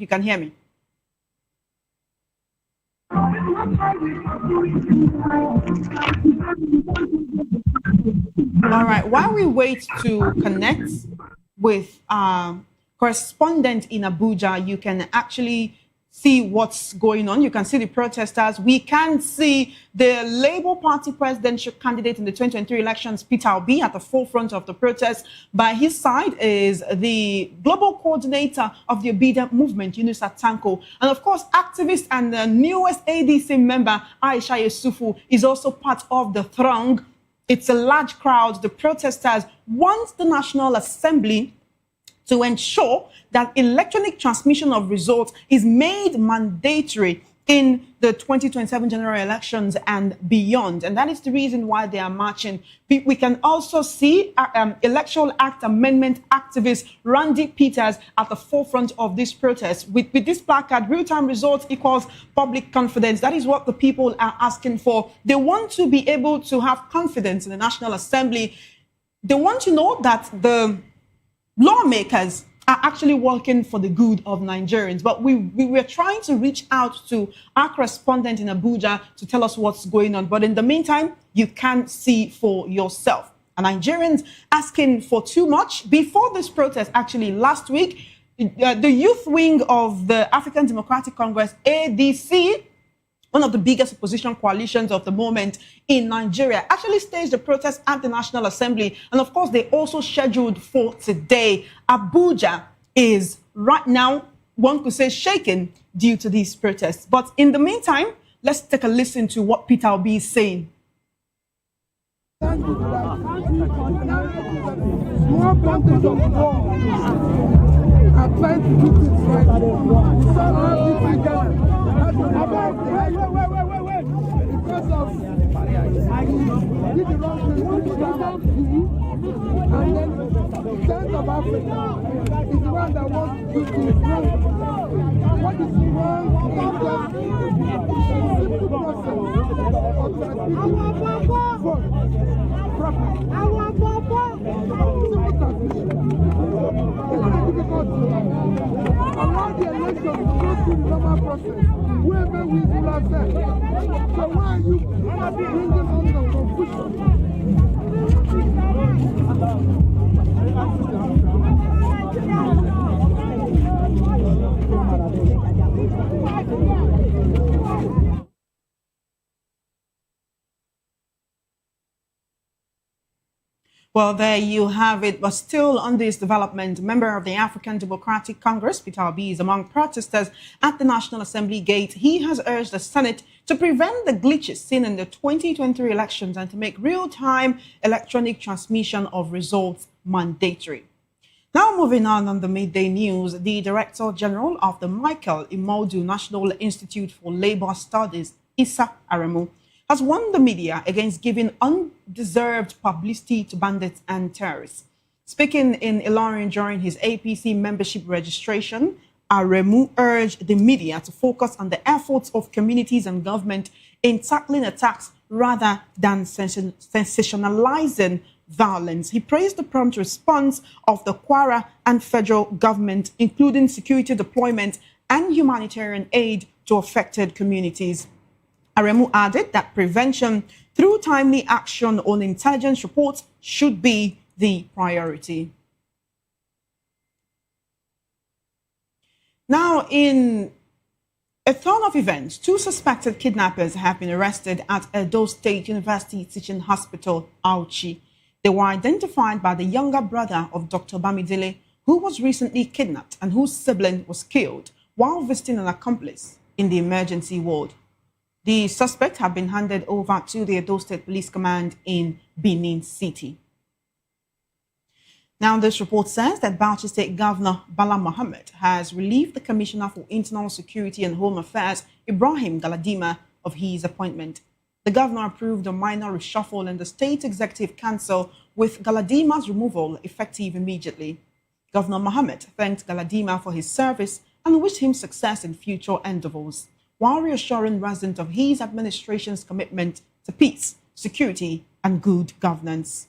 You can hear me. All right. While we wait to connect with correspondent in Abuja, you can actually see what's going on. You can see the protesters. We can see the Labour Party presidential candidate in the 2023 elections, Peter Obi, at the forefront of the protest. By his side is the global coordinator of the Obedient movement, Yunus Atanko. And of course, activist and the newest ADC member, Aisha Yusufu, is also part of the throng. It's a large crowd. The protesters want the National Assembly to ensure that electronic transmission of results is made mandatory in the 2027 general elections and beyond. And that is the reason why they are marching. We can also see Electoral Act Amendment activist Randy Peters at the forefront of this protest. With this placard, real-time results equals public confidence. That is what the people are asking for. They want to be able to have confidence in the National Assembly. They want to know that the lawmakers are actually working for the good of Nigerians. But we were trying to reach out to our correspondent in Abuja to tell us what's going on. But in the meantime, you can see for yourself. And Nigerians asking for too much. Before this protest, actually last week, the youth wing of the African Democratic Congress, ADC, one of the biggest opposition coalitions of the moment in Nigeria, actually staged a protest at the National Assembly. And of course, they also scheduled for today. Abuja is right now, one could say, shaken due to these protests. But in the meantime, let's take a listen to what Peter Obi is saying. Small countries of war are trying to do things right. Because of did the wrong thing and then the sense of Africa is the one that wants to do things wrong. What is wrong is just simple process of vote properly. Simple transmission. It's very difficult to allow the election to go through the normal process. Whoever wins will have said. So why are you bringing on the confusion? Well, there you have it. But still on this development, member of the African Democratic Congress, Peter Obi, is among protesters at the National Assembly gate. He has urged the Senate to prevent the glitches seen in the 2023 elections and to make real-time electronic transmission of results mandatory. Now moving on the midday news, the Director General of the Michael Imodu National Institute for Labour Studies, Issa Aremu, has warned the media against giving undeserved publicity to bandits and terrorists. Speaking in Ilorin during his APC membership registration, Aremu urged the media to focus on the efforts of communities and government in tackling attacks rather than sensationalizing violence. He praised the prompt response of the Kwara and federal government, including security deployment and humanitarian aid to affected communities. Aremu added that prevention through timely action on intelligence reports should be the priority. Now, in a turn of events, 2 suspected kidnappers have been arrested at Edo State University Teaching Hospital, Bauchi. They were identified by the younger brother of Dr. Bamidele, who was recently kidnapped and whose sibling was killed while visiting an accomplice in the emergency ward. The suspects have been handed over to the Edo State Police Command in Benin City. Now, this report says that Bauchi State Governor Bala Mohammed has relieved the Commissioner for Internal Security and Home Affairs, Ibrahim Galadima, of his appointment. The governor approved a minor reshuffle in the State Executive Council, with Galadima's removal effective immediately. Governor Mohammed thanked Galadima for his service and wished him success in future endeavors, while reassuring residents of his administration's commitment to peace, security, and good governance.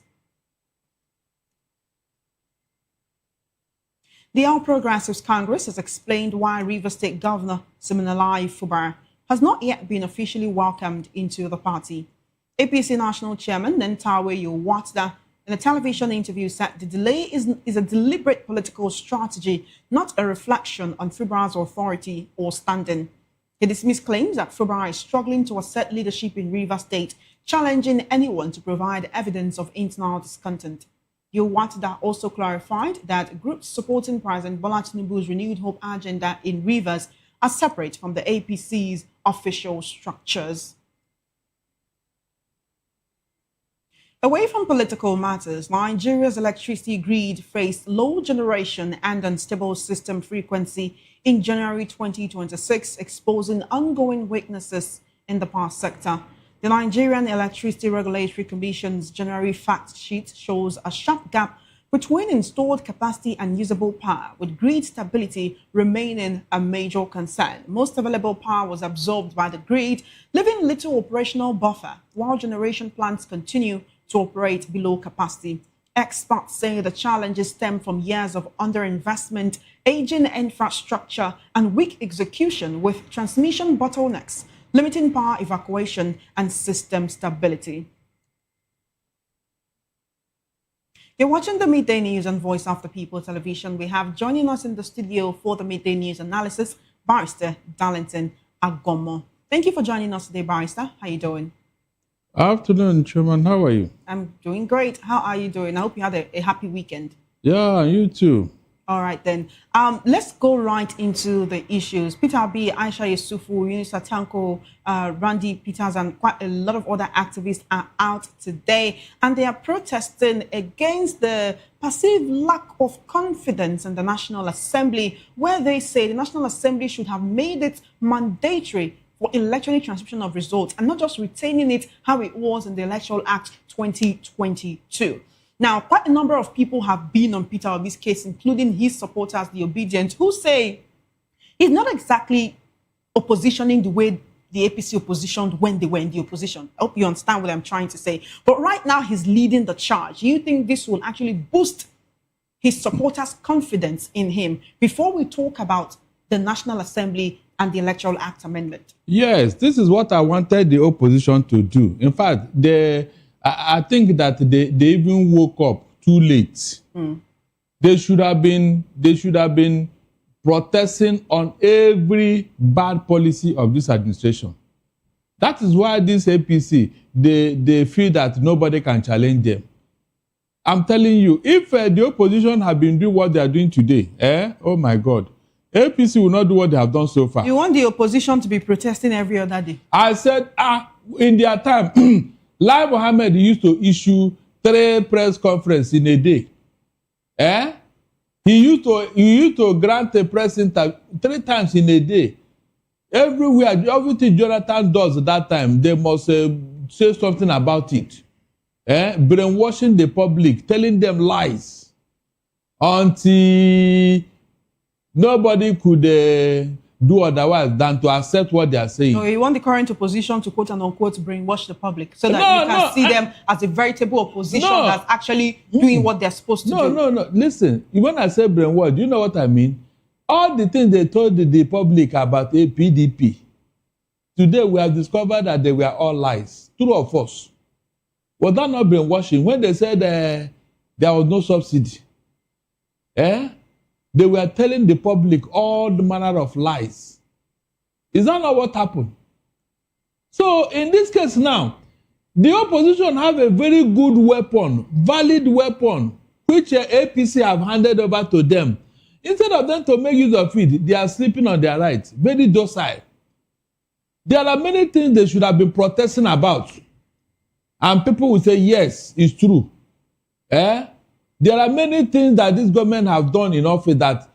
The All Progressives Congress has explained why Rivers State Governor Siminalayi Fubara has not yet been officially welcomed into the party. APC National Chairman Nentawe Yowatda, in a television interview, said the delay is a deliberate political strategy, not a reflection on Fubara's authority or standing. He dismissed claims that Fubara is struggling to assert leadership in Rivers State, challenging anyone to provide evidence of internal discontent. Yowatda also clarified that groups supporting President Bola Tinubu's renewed hope agenda in Rivers are separate from the APC's official structures. Away from political matters, Nigeria's electricity grid faced low generation and unstable system frequency in January 2026, exposing ongoing weaknesses in the power sector. The Nigerian Electricity Regulatory Commission's January fact sheet shows a sharp gap between installed capacity and usable power, with grid stability remaining a major concern. Most available power was absorbed by the grid, leaving little operational buffer, while generation plants continue to operate below capacity. Experts say the challenges stem from years of underinvestment, aging infrastructure, and weak execution, with transmission bottlenecks limiting power evacuation and system stability. You're watching the Midday News on Voice of the People television. We have joining us in the studio for the Midday News analysis, Barrister Valentine Agungu. Thank you for joining us today, Barrister. How are you doing? Afternoon, Chairman. How are you? I'm doing great. How are you doing? I hope you had a happy weekend. Yeah, you too. All right, then. Let's go right into the issues. Peter Abi, Aisha Yusufu, Yunusa Tanko, Randy Peters, and quite a lot of other activists are out today, and they are protesting against the perceived lack of confidence in the National Assembly, where they say the National Assembly should have made it mandatory for electronic transmission of results and not just retaining it how it was in the Electoral Act 2022. Now, quite a number of people have been on Peter Obi's case, including his supporters, the Obedient, who say he's not exactly oppositioning the way the APC oppositioned when they were in the opposition. I hope you understand what I'm trying to say. But right now, he's leading the charge. Do you think this will actually boost his supporters' confidence in him before we talk about the National Assembly and the Electoral Act amendment? Yes, this is what I wanted the opposition to do. In fact, I think that they even woke up too late. They should have been protesting on every bad policy of this administration. That is why this APC, they feel that nobody can challenge them. I'm telling you, if the opposition have been doing what they are doing today, oh my God, APC will not do what they have done so far. You want the opposition to be protesting every other day? I said, in their time, Lai Mohammed used to issue 3 press conferences in a day. He used to grant a press interview 3 times in a day. Everywhere, everything Jonathan does at that time, they must say something about it. Brainwashing the public, telling them lies, until nobody could do otherwise than to accept what they are saying. So you want the current opposition to quote and unquote brainwash the public so that you can see them as a veritable opposition that's actually doing what they're supposed to do. No. Listen, when I say brainwash, do you know what I mean? All the things they told the public about a PDP, today we have discovered that they were all lies. True or false? Was that not brainwashing? When they said there was no subsidy, they were telling the public all the manner of lies. Is that not what happened? So in this case now, the opposition have a very good weapon, valid weapon, which APC have handed over to them. Instead of them to make use of it, they are sleeping on their rights, very docile. There are many things they should have been protesting about. And people will say, yes, it's true. There are many things that this government have done in office that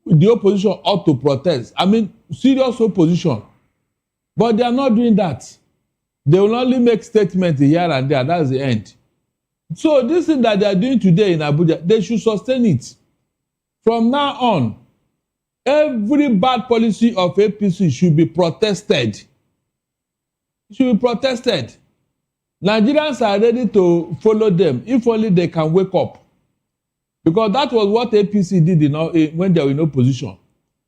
the opposition ought to protest. I mean, serious opposition. But they are not doing that. They will only make statements here and there. That's the end. So this thing that they are doing today in Abuja, they should sustain it. From now on, every bad policy of APC should be protested. It should be protested. Nigerians are ready to follow them if only they can wake up. Because that was what APC did when they were in opposition.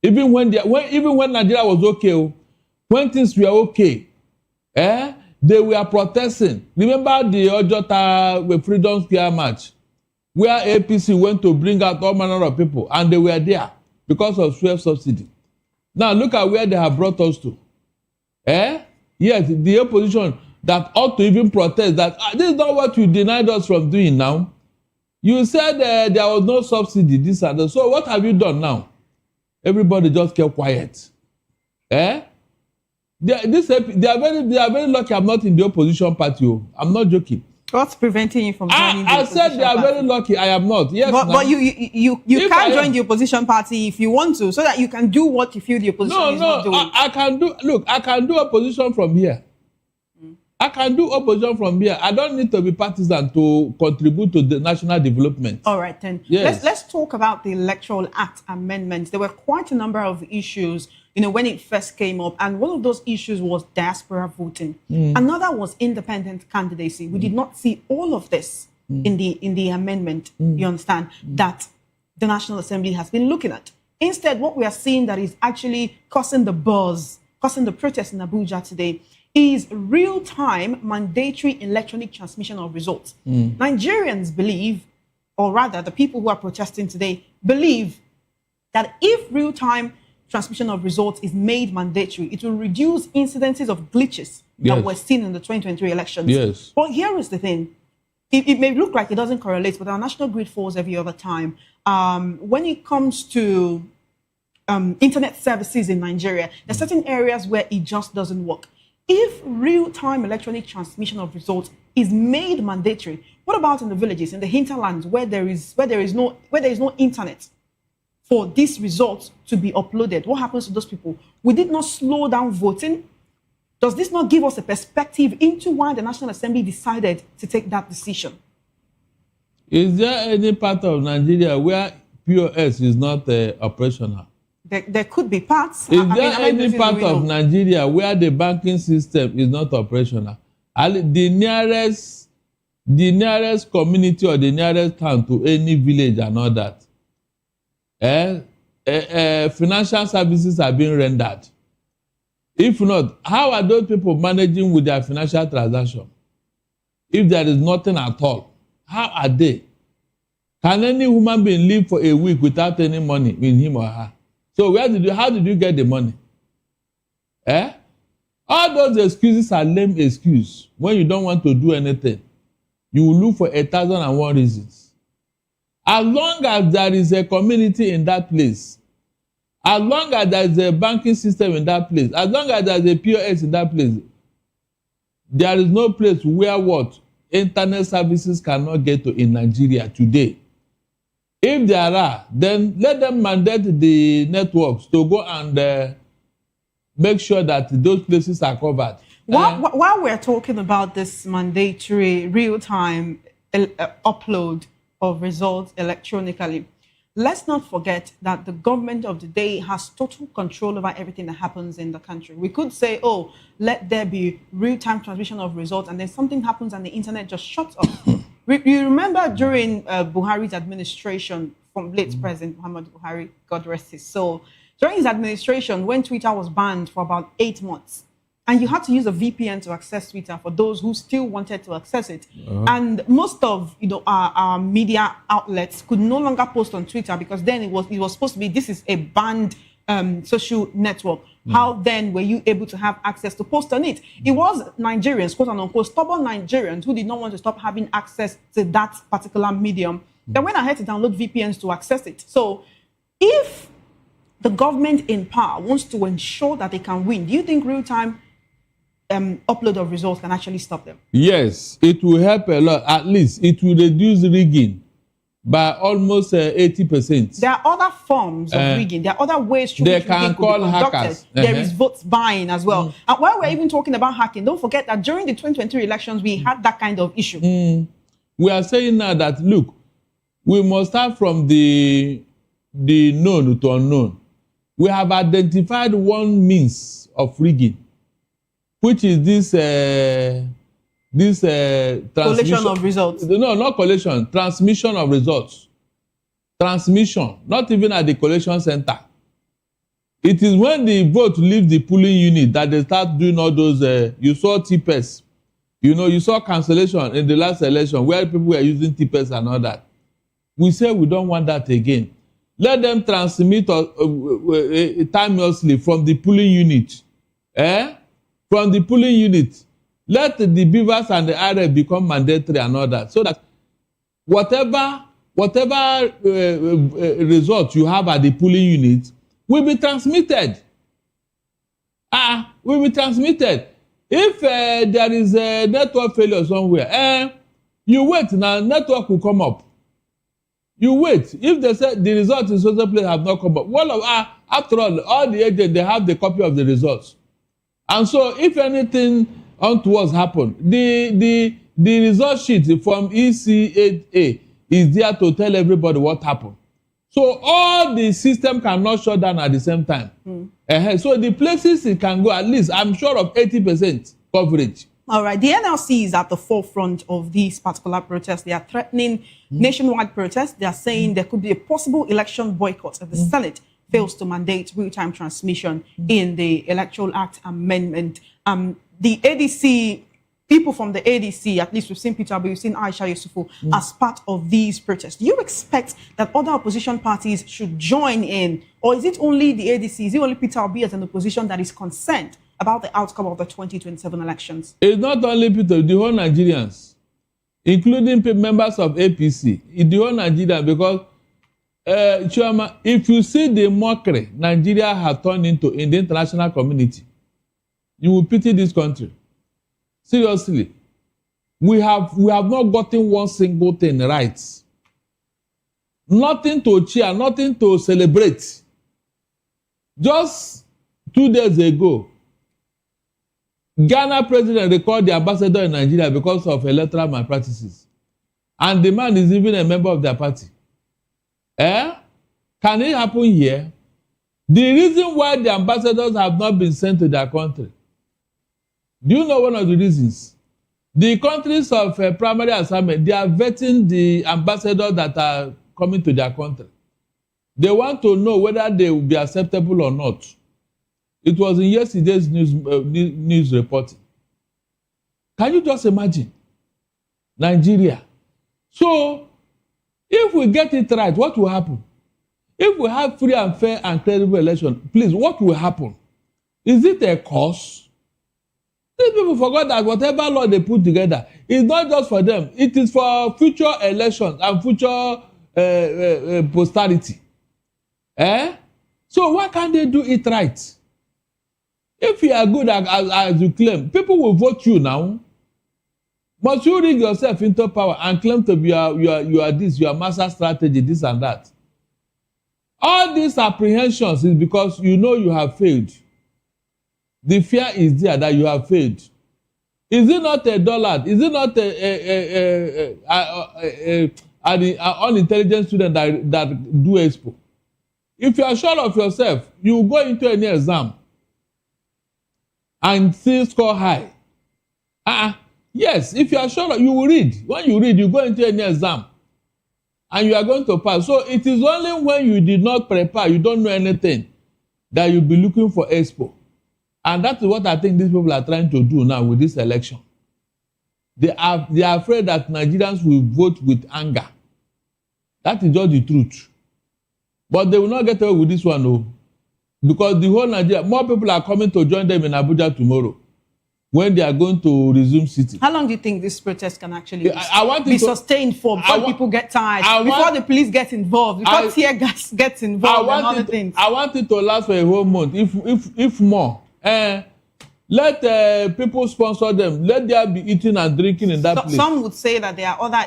Even when Nigeria was okay, when things were okay, they were protesting. Remember the Ojota Freedom Square march, where APC went to bring out all manner of people, and they were there because of fuel subsidy. Now look at where they have brought us to. Yes, the opposition that ought to even protest that this is not what you denied us from doing now. You said there was no subsidy, this and that. So what have you done now? Everybody just kept quiet. They are very lucky I'm not in the opposition party. I'm not joking. What's preventing you from joining the opposition party? I said they are very lucky. I am not. Yes, but you can't join the opposition party if you want to, so that you can do what you feel the opposition is not doing. I can do. Look, I can do opposition from here. I can do opposition from here. I don't need to be partisan to contribute to the national development. All right, then. Yes. Let's talk about the Electoral Act amendments. There were quite a number of issues, when it first came up, and one of those issues was diaspora voting. Another was independent candidacy. We did not see all of this in the amendment. You understand that the National Assembly has been looking at. Instead, what we are seeing that is actually causing the buzz, causing the protest in Abuja today, is real-time mandatory electronic transmission of results. Nigerians believe, or rather the people who are protesting today believe, that if real-time transmission of results is made mandatory, it will reduce incidences of glitches that were seen in the 2023 elections. Yes. But here is the thing. It may look like it doesn't correlate, but our national grid falls every other time. When it comes to internet services in Nigeria, there are certain areas where it just doesn't work. If real-time electronic transmission of results is made mandatory, what about in the villages, in the hinterlands, where there is no internet for these results to be uploaded? What happens to those people? Would it not slow down voting? Does this not give us a perspective into why the National Assembly decided to take that decision? Is there any part of Nigeria where POS is not operational? There could be parts. Is there any part of Nigeria where the banking system is not operational? The nearest community or the nearest town to any village and all that, financial services are being rendered. If not, how are those people managing with their financial transaction? If there is nothing at all, how are they? Can any human being live for a week without any money in him or her? So how did you get the money? All those excuses are lame excuses. When you don't want to do anything, you will look for 1,001 reasons. As long as there is a community in that place, as long as there is a banking system in that place, as long as there is a POS in that place, there is no place where internet services cannot get to in Nigeria today. If there are, then let them mandate the networks to go and make sure that those places are covered. While we're talking about this mandatory real-time upload of results electronically, let's not forget that the government of the day has total control over everything that happens in the country. We could say, oh, let there be real-time transmission of results, and then something happens and the internet just shuts off. You remember during Buhari's administration, from late President Muhammad Buhari, God rest his soul, during his administration, when Twitter was banned for about 8 months, and you had to use a VPN to access Twitter for those who still wanted to access it. And most of our media outlets could no longer post on Twitter, because then it was supposed to be, this is a banned social network. How then were you able to have access to post on it? It was Nigerians, quote unquote, stubborn Nigerians who did not want to stop having access to that particular medium that went ahead to download VPNs to access it. So if the government in power wants to ensure that they can win, do you think real-time upload of results can actually stop them? Yes, it will help a lot. At least it will reduce rigging by almost 80%. There are other forms of rigging. There are other ways through they which can call hackers. There is vote buying as well. And while we're even talking about hacking, don't forget that during the 2023 elections, we had that kind of issue. We are saying now that, look, we must start from the known to unknown. We have identified one means of rigging, which is this collation of results. No, not collation, transmission of results. transmission, not even at the collation center. It is when the vote leave the polling unit that they start doing all those, you saw TPS. You know, you saw cancellation in the last election where people were using TPS and all that. We say we don't want that again. Let them transmit timelessly from the polling unit. From the polling unit. Let the beavers and the RF become mandatory and all that. So that whatever result you have at the polling unit will be transmitted. Will be transmitted. If there is a network failure somewhere, you wait now, network will come up. You wait. If they say the result in social place have not come up, after all the agents, they have the copy of the results. And so if anything untoward happen, the result sheet from ECA is there to tell everybody what happened. So all the system cannot shut down at the same time. So the places it can go, at least I'm sure of 80% coverage. All right. The NLC is at the forefront of these particular protests. They are threatening nationwide protests. They are saying there could be a possible election boycott if the Senate fails to mandate real-time transmission in the Electoral Act amendment. The ADC, people from the ADC, at least we've seen Peter Obi, we've seen Aisha Yusufu as part of these protests. Do you expect that other opposition parties should join in? Or is it only the ADC, is it only Peter Obi as an opposition that is concerned about the outcome of the 2027 elections? It's not only Peter, the whole Nigerians, including members of APC, the whole Nigeria, because Chioma, if you see the mockery Nigeria has turned into in the international community, you will pity this country. Seriously, we have not gotten one single thing right. Nothing to cheer, nothing to celebrate. Just 2 days ago, Ghana president recalled the ambassador in Nigeria because of electoral malpractices. And the man is even a member of their party. Can it happen here? The reason why the ambassadors have not been sent to their country, do you know one of the reasons? The countries of primary assignment, they are vetting the ambassadors that are coming to their country. They want to know whether they will be acceptable or not. It was in yesterday's news reporting. Can you just imagine? Nigeria. So, if we get it right, what will happen? If we have free and fair and credible election, please, what will happen? Is it a cause? These people forgot that whatever law they put together is not just for them. It is for future elections and future posterity. So why can't they do it right? If you are good as you claim, people will vote you now. Must you rig yourself into power and claim to be you are this, your master strategy, this and that? All these apprehensions is because you know you have failed. The fear is there that you have failed. Is it not a dollar? Is it not an unintelligent student that do expo? If you are sure of yourself, you go into any exam and still score high. Yes, if you are sure, you will read. When you read, you go into any exam and you are going to pass. So it is only when you did not prepare, you don't know anything, that you'll be looking for expo. And that is what I think these people are trying to do now with this election. They are afraid that Nigerians will vote with anger. That is just the truth. But they will not get away with this one, no. Because the whole Nigeria, more people are coming to join them in Abuja tomorrow when they are going to resume sitting. How long do you think this protest can actually be sustained for before people get tired, before the police get involved, before tear gas gets involved and other things? I want it to last for a whole month, if more. Let people sponsor them. Let them be eating and drinking in that place. Some would say that there are other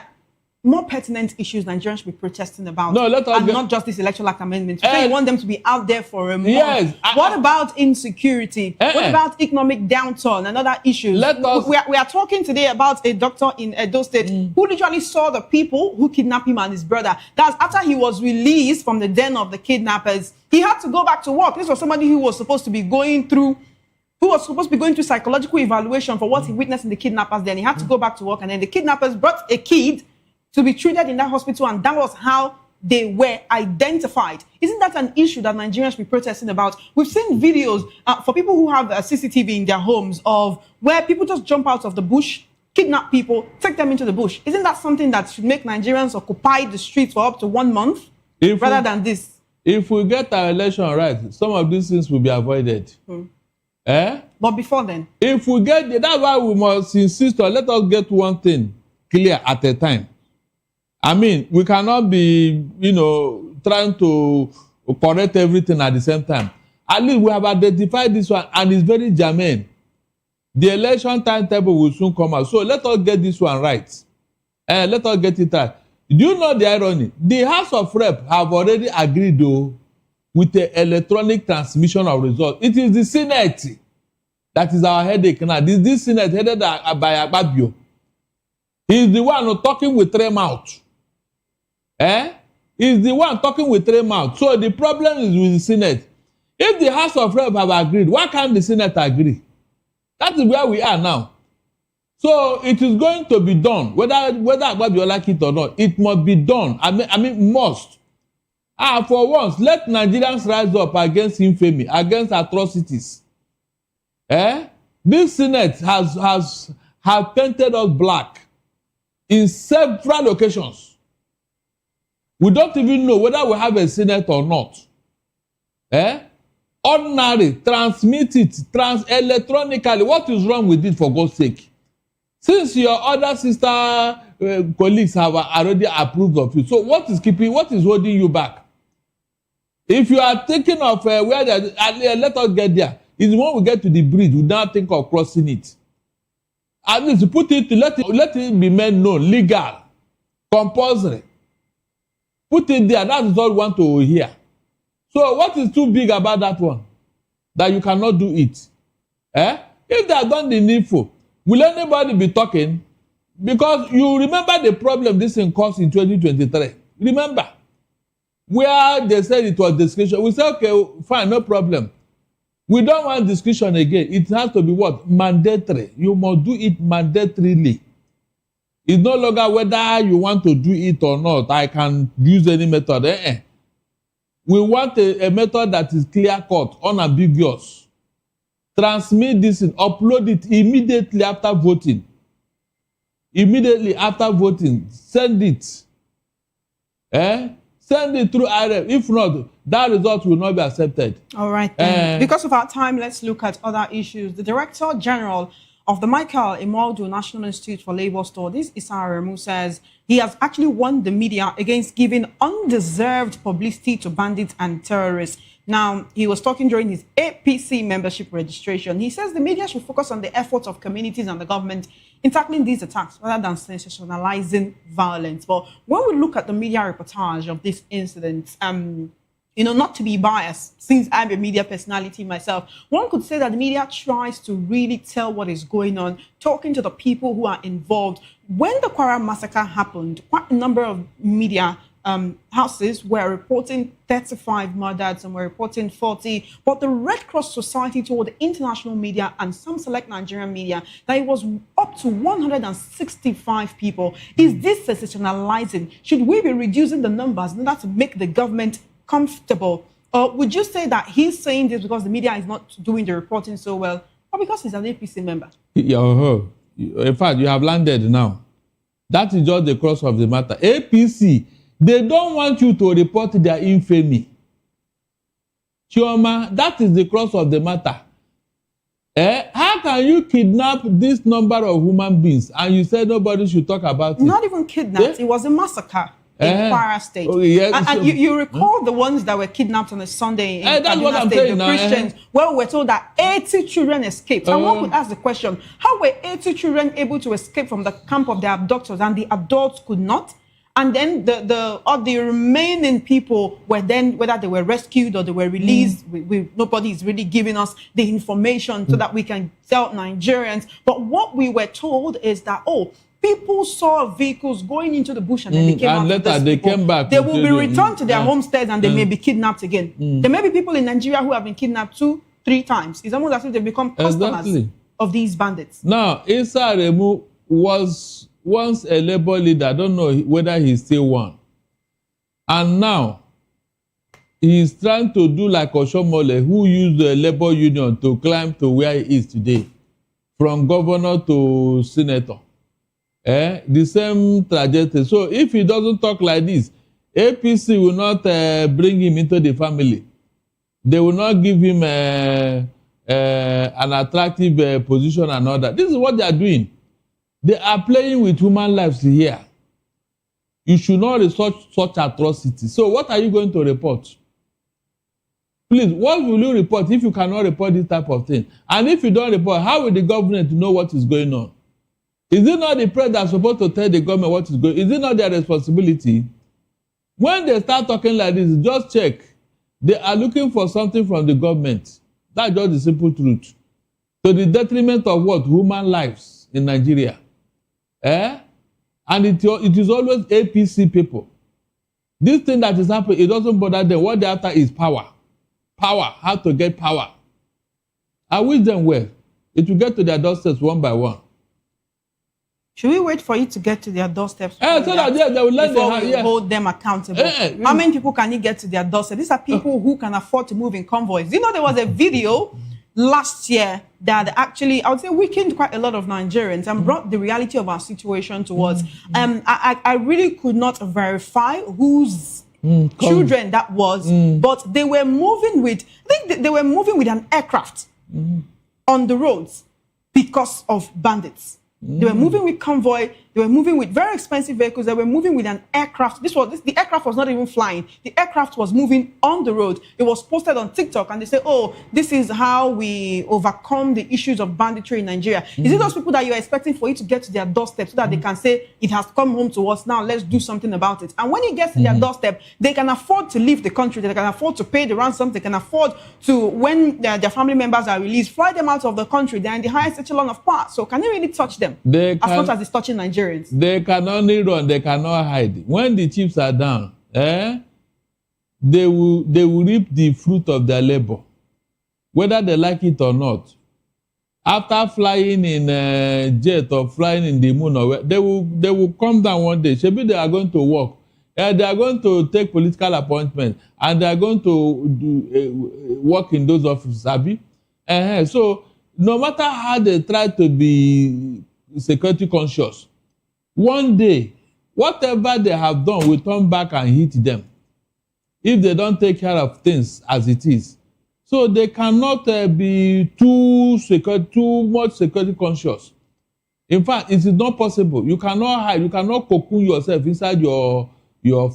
more pertinent issues Nigerians should be protesting about. No, not just this Electoral Act amendment. You want them to be out there for a month. Yes. What about insecurity? What about economic downturn and other issues? We are talking today about a doctor in Edo State who literally saw the people who kidnapped him and his brother. That's after he was released from the den of the kidnappers. He had to go back to work. This was somebody who was supposed to be going through psychological evaluation for what he witnessed in the kidnappers. Then he had to go back to work, and then the kidnappers brought a kid to be treated in that hospital, and that was how they were identified. Isn't that an issue that Nigerians should be protesting about? We've seen videos for people who have CCTV in their homes of where people just jump out of the bush, kidnap people, take them into the bush. Isn't that something that should make Nigerians occupy the streets for up to 1 month rather than this? If we get our election right, some of these things will be avoided. But before then? If we get there, that's why we must insist on let us get one thing clear at a time. I mean, we cannot be, trying to correct everything at the same time. At least we have identified this one, and it's very germane. The election timetable will soon come out. So let us get this one right. Let us get it right. Do you know the irony? The House of Rep have already agreed, though, with the electronic transmission of results. It is the Senate that is our headache now. This Senate headed by Akpabio. He is the one talking with three mouths. He is the one talking with three mouths. So the problem is with the Senate. If the House of Rep have agreed, why can't the Senate agree? That is where we are now. So it is going to be done, whether Akpabio like it or not. It must be done. I mean, must. For once, let Nigerians rise up against infamy, against atrocities. This Senate has painted us black in several occasions. We don't even know whether we have a Senate or not. Ordinary, transmit it, electronically. What is wrong with it, for God's sake? Since your other sister colleagues have already approved of it, so what is holding you back? If you are thinking of where let us get there. It's when we get to the bridge, we now think of crossing it. At least let it be made known, legal, compulsory. Put it there. That is all we want to hear. So what is too big about that one? That you cannot do it? If they have done the needful, will anybody be talking? Because you remember the problem this thing caused in 2023. Remember? Where they said it was discretion. We said, okay, fine, no problem. We don't want discretion again. It has to be what? Mandatory. You must do it mandatorily. It's no longer whether you want to do it or not. I can use any method. We want a method that is clear-cut, unambiguous. Transmit this and upload it immediately after voting. Immediately after voting, send it. Send it through IRF. If not, that result will not be accepted. All right, then. Because of our time, let's look at other issues. The Director General of the Michael Imoldu National Institute for Labor Studies, Issa Aremu, says he has actually warned the media against giving undeserved publicity to bandits and terrorists. Now, he was talking during his APC membership registration. He says the media should focus on the efforts of communities and the government in tackling these attacks rather than sensationalizing violence. But when we look at the media reportage of this incident, not to be biased, since I'm a media personality myself, one could say that the media tries to really tell what is going on, talking to the people who are involved. When the Kwara massacre happened, quite a number of media houses were reporting 35 murders and were reporting 40. But the Red Cross Society told the international media and some select Nigerian media that it was up to 165 people. Is this sensationalizing? Should we be reducing the numbers in order to make the government comfortable? Or would you say that he's saying this because the media is not doing the reporting so well, or because he's an APC member? In fact, you have landed now. That is just the crux of the matter. APC, they don't want you to report their infamy. Chioma, that is the crux of the matter. How can you kidnap this number of human beings and you say nobody should talk about it? Not even kidnapped. It was a massacre in Kwara State. And you recall the ones that were kidnapped on a Sunday in Kaduna State, the Christians, where we were told that 80 children escaped. And one could ask the question, how were 80 children able to escape from the camp of their abductors and the adults could not? And then the remaining people were then, whether they were rescued or they were released, nobody is really giving us the information so that we can tell Nigerians. But what we were told is that, people saw vehicles going into the bush and then they came out. And later they came back. They will be returned to their homesteads and they may be kidnapped again. There may be people in Nigeria who have been kidnapped 2-3 times. It's almost as if they've become customers of these bandits. Now, Issa Aremu was once a labor leader. I don't know whether he's still one. And now, he is trying to do like Oshomole, who used the labor union to climb to where he is today, from governor to senator. The same trajectory. So if he doesn't talk like this, APC will not bring him into the family. They will not give him an attractive position and all that. This is what they are doing. They are playing with human lives here. You should not resort such atrocities. So what are you going to report? Please, what will you report if you cannot report this type of thing? And if you don't report, how will the government know what is going on? Is it not the press that's supposed to tell the government what is going on? Is it not their responsibility? When they start talking like this, just check. They are looking for something from the government. That's just the simple truth. To the detriment of what? Human lives in Nigeria. And it is always APC people. This thing that is happening, it doesn't bother them. What they after is power. Power. How to get power. I wish them well. It will get to their doorsteps one by one. Should we wait for you to get to their doorsteps? So that they will let them hold them accountable. How many people can you get to their doorstep? These are people who can afford to move in convoys. You know, there was a video last year that actually, I would say, weakened quite a lot of Nigerians and brought the reality of our situation towards. I really could not verify whose children that was, but they were moving with, I think they were moving with an aircraft on the roads because of bandits. They were moving with convoy. They were moving with very expensive vehicles. They were moving with an aircraft. The aircraft was not even flying. The aircraft was moving on the road. It was posted on TikTok, and they say, "Oh, this is how we overcome the issues of banditry in Nigeria." Is it those people that you are expecting for you to get to their doorstep so that they can say it has come home to us now? Let's do something about it. And when it gets to their doorstep, they can afford to leave the country. They can afford to pay the ransom. They can afford to, when their family members are released, fly them out of the country. They're in the highest echelon of power. So can you really touch them as much as it's touching Nigerians? They can only run, they cannot hide. When the chiefs are down, they will reap the fruit of their labor, whether they like it or not. After flying in a jet or flying in the moon, or they will come down one day. Maybe they are going to work. They are going to take political appointments, and they are going to work in those offices. So no matter how they try to be security conscious, one day, whatever they have done will turn back and hit them if they don't take care of things as it is. So they cannot be too much security conscious. In fact, it is not possible. You cannot hide. You cannot cocoon yourself inside your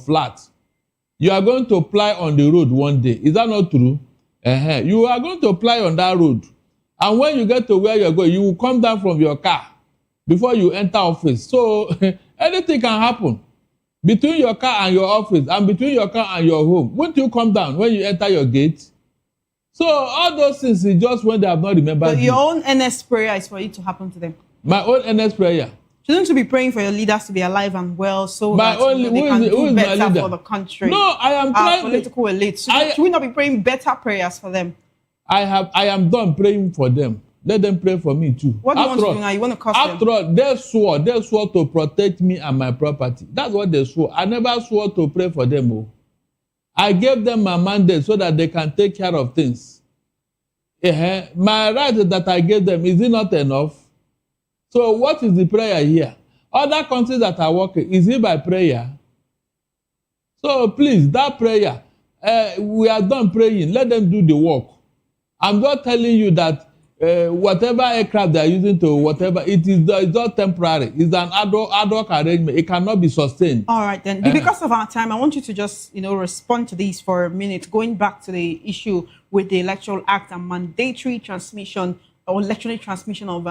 flat. You are going to fly on the road one day. Is that not true? You are going to fly on that road. And when you get to where you're going, you will come down from your car before you enter office. So anything can happen between your car and your office, and between your car and your home. Won't you come down when you enter your gate? So all those things is just when they have not remembered. So your own earnest prayer is for it to happen to them. My own earnest prayer. Shouldn't you be praying for your leaders to be alive and well, so my that only, they can do better for the country? No, I am trying. Political elites. Should we not be praying better prayers for them? I am done praying for them. Let them pray for me too. What do you want to do now? You want to curse them? After all, they swore to protect me and my property. That's what they swore. I never swore to pray for them. Oh. I gave them my mandate so that they can take care of things. My right that I gave them, is it not enough? So what is the prayer here? Other countries that are working, is it by prayer? So please, that prayer, we are done praying. Let them do the work. I'm not telling you that whatever aircraft they are using to whatever, it's not temporary. It's an ad hoc arrangement. It cannot be sustained. All right, then. Because of our time, I want you to just, respond to these for a minute. Going back to the issue with the Electoral Act and mandatory transmission or electronic transmission of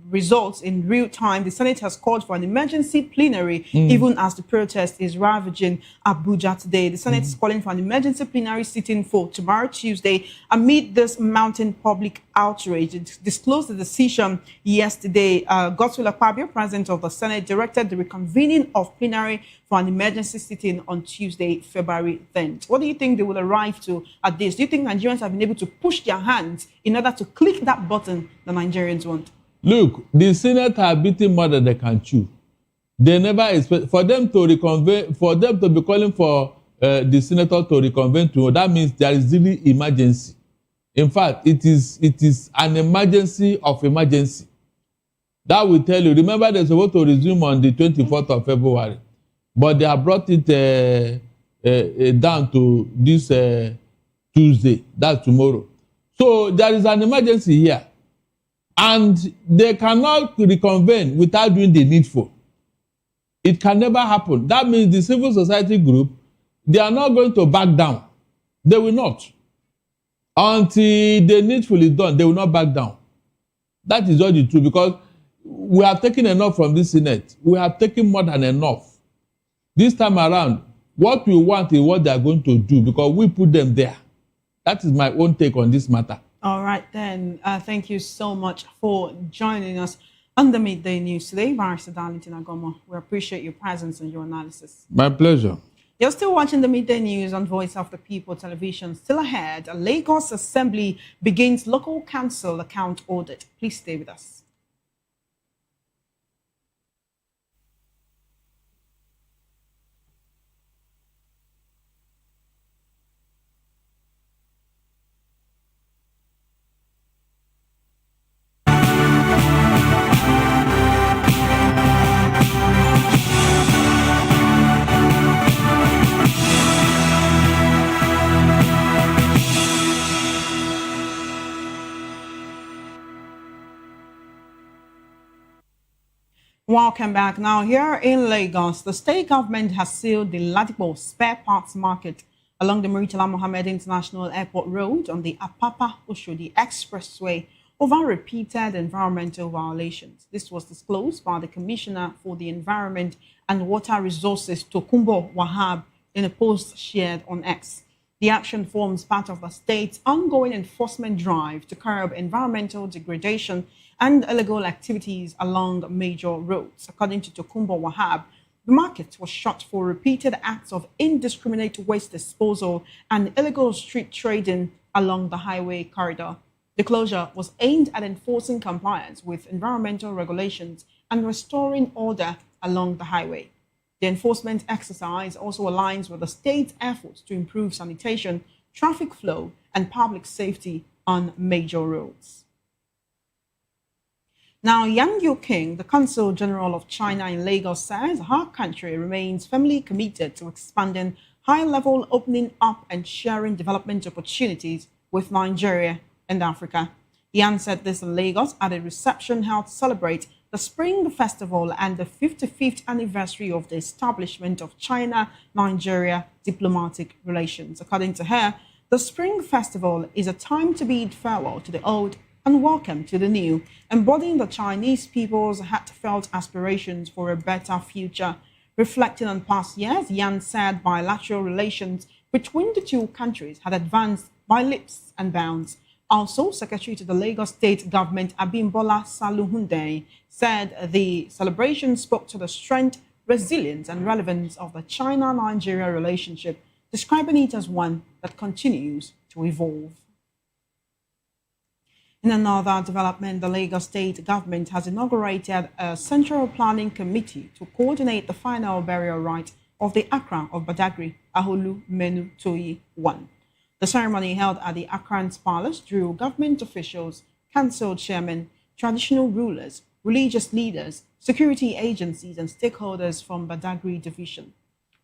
results in real time, the Senate has called for an emergency plenary, even as the protest is ravaging Abuja today. The Senate is calling for an emergency plenary sitting for tomorrow, Tuesday, amid this mounting public outrage. It disclosed the decision yesterday. Godswill Akpabio, President of the Senate, directed the reconvening of plenary for an emergency sitting on Tuesday, February 10th. What do you think they will arrive to at this? Do you think Nigerians have been able to push their hands in order to click that button the Nigerians want? Look, the Senate have beaten more than they can chew. They never expect for them to reconvene, for them to be calling for the senator to reconvene to, that means there is really emergency. In fact, it is an emergency of emergency. That will tell you. Remember, they're supposed to resume on the 24th of February, but they have brought it down to this Tuesday. That's tomorrow. So there is an emergency here, and they cannot reconvene without doing the needful. It can never happen. That means the civil society group, they are not going to back down. They will not. Until the needful is done, they will not back down. That is all the truth, because we have taken enough from this Senate. We have taken more than enough. This time around, what we want is what they are going to do, because we put them there. That is my own take on this matter. All right, then. Thank you so much for joining us on the Midday News today, Barrister Valentine Agomo. We appreciate your presence and your analysis. My pleasure. You're still watching the Midday News on Voice of the People television. Still ahead, Lagos Assembly begins local council account audit. Please stay with us. Welcome back. Now, here in Lagos, the state government has sealed the Ladipo spare parts market along the Murtala Mohammed International Airport Road on the Apapa-Oshodi Expressway over repeated environmental violations. This was disclosed by the Commissioner for the Environment and Water Resources, Tokunbo Wahab, in a post shared on X. The action forms part of the state's ongoing enforcement drive to curb environmental degradation and illegal activities along major roads. According to Tokunbo Wahab, the market was shut for repeated acts of indiscriminate waste disposal and illegal street trading along the highway corridor. The closure was aimed at enforcing compliance with environmental regulations and restoring order along the highway. The enforcement exercise also aligns with the state's efforts to improve sanitation, traffic flow, and public safety on major roads. Now, Yang Yuqing, the Consul General of China in Lagos, says our country remains firmly committed to expanding high-level opening up and sharing development opportunities with Nigeria and Africa. Yang said this in Lagos at a reception held to celebrate the Spring Festival and the 55th anniversary of the establishment of China-Nigeria diplomatic relations. According to her, the Spring Festival is a time to bid farewell to the old and welcome to the new, embodying the Chinese people's heartfelt aspirations for a better future. Reflecting on past years, Yan said bilateral relations between the two countries had advanced by leaps and bounds. Also, Secretary to the Lagos State Government, Abimbola Saluhunde, said the celebration spoke to the strength, resilience, and relevance of the China-Nigeria relationship, describing it as one that continues to evolve. In another development, the Lagos State Government has inaugurated a Central Planning Committee to coordinate the final burial rite of the Akran of Badagry, Aholu Menu Toyi I. The ceremony held at the Akran's Palace drew government officials, council chairmen, traditional rulers, religious leaders, security agencies, and stakeholders from Badagry Division.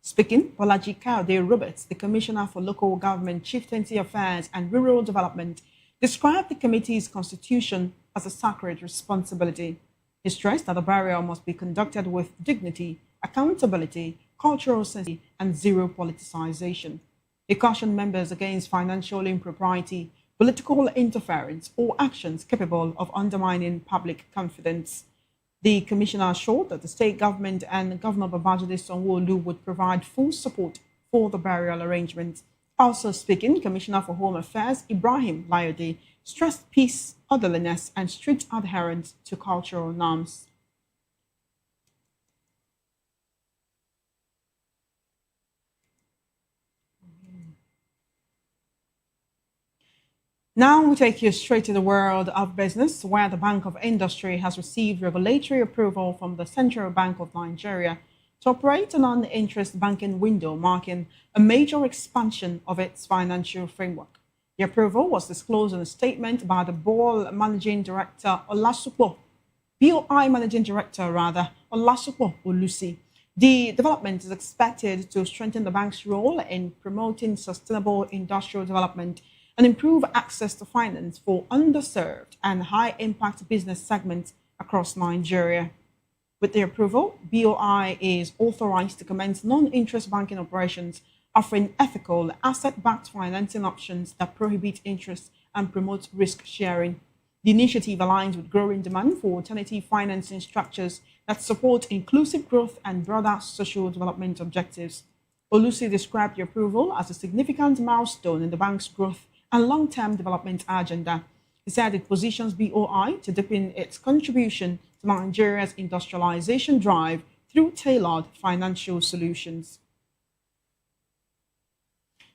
Speaking, Bolaji Kaude Roberts, the Commissioner for Local Government, Chieftaincy Affairs and Rural Development, described the committee's constitution as a sacred responsibility. He stressed that the burial must be conducted with dignity, accountability, cultural sensitivity, and zero politicization. He cautioned members against financial impropriety, political interference, or actions capable of undermining public confidence. The commissioner assured that the state government and Governor Babajide Sanwo-Olu would provide full support for the burial arrangements. Also speaking, Commissioner for Home Affairs Ibrahim Layode stressed peace, orderliness, and strict adherence to cultural norms. Now we take you straight to the world of business, where the Bank of Industry has received regulatory approval from the Central Bank of Nigeria to operate a non-interest banking window, marking a major expansion of its financial framework. The approval was disclosed in a statement by the BOI Managing Director Olasupo Olusi. The development is expected to strengthen the bank's role in promoting sustainable industrial development and improve access to finance for underserved and high-impact business segments across Nigeria. With the approval, BOI is authorized to commence non-interest banking operations, offering ethical, asset-backed financing options that prohibit interest and promote risk sharing. The initiative aligns with growing demand for alternative financing structures that support inclusive growth and broader social development objectives. Olusi described the approval as a significant milestone in the bank's growth and long-term development agenda. He said it positions BOI to deepen its contribution to Nigeria's industrialization drive through tailored financial solutions.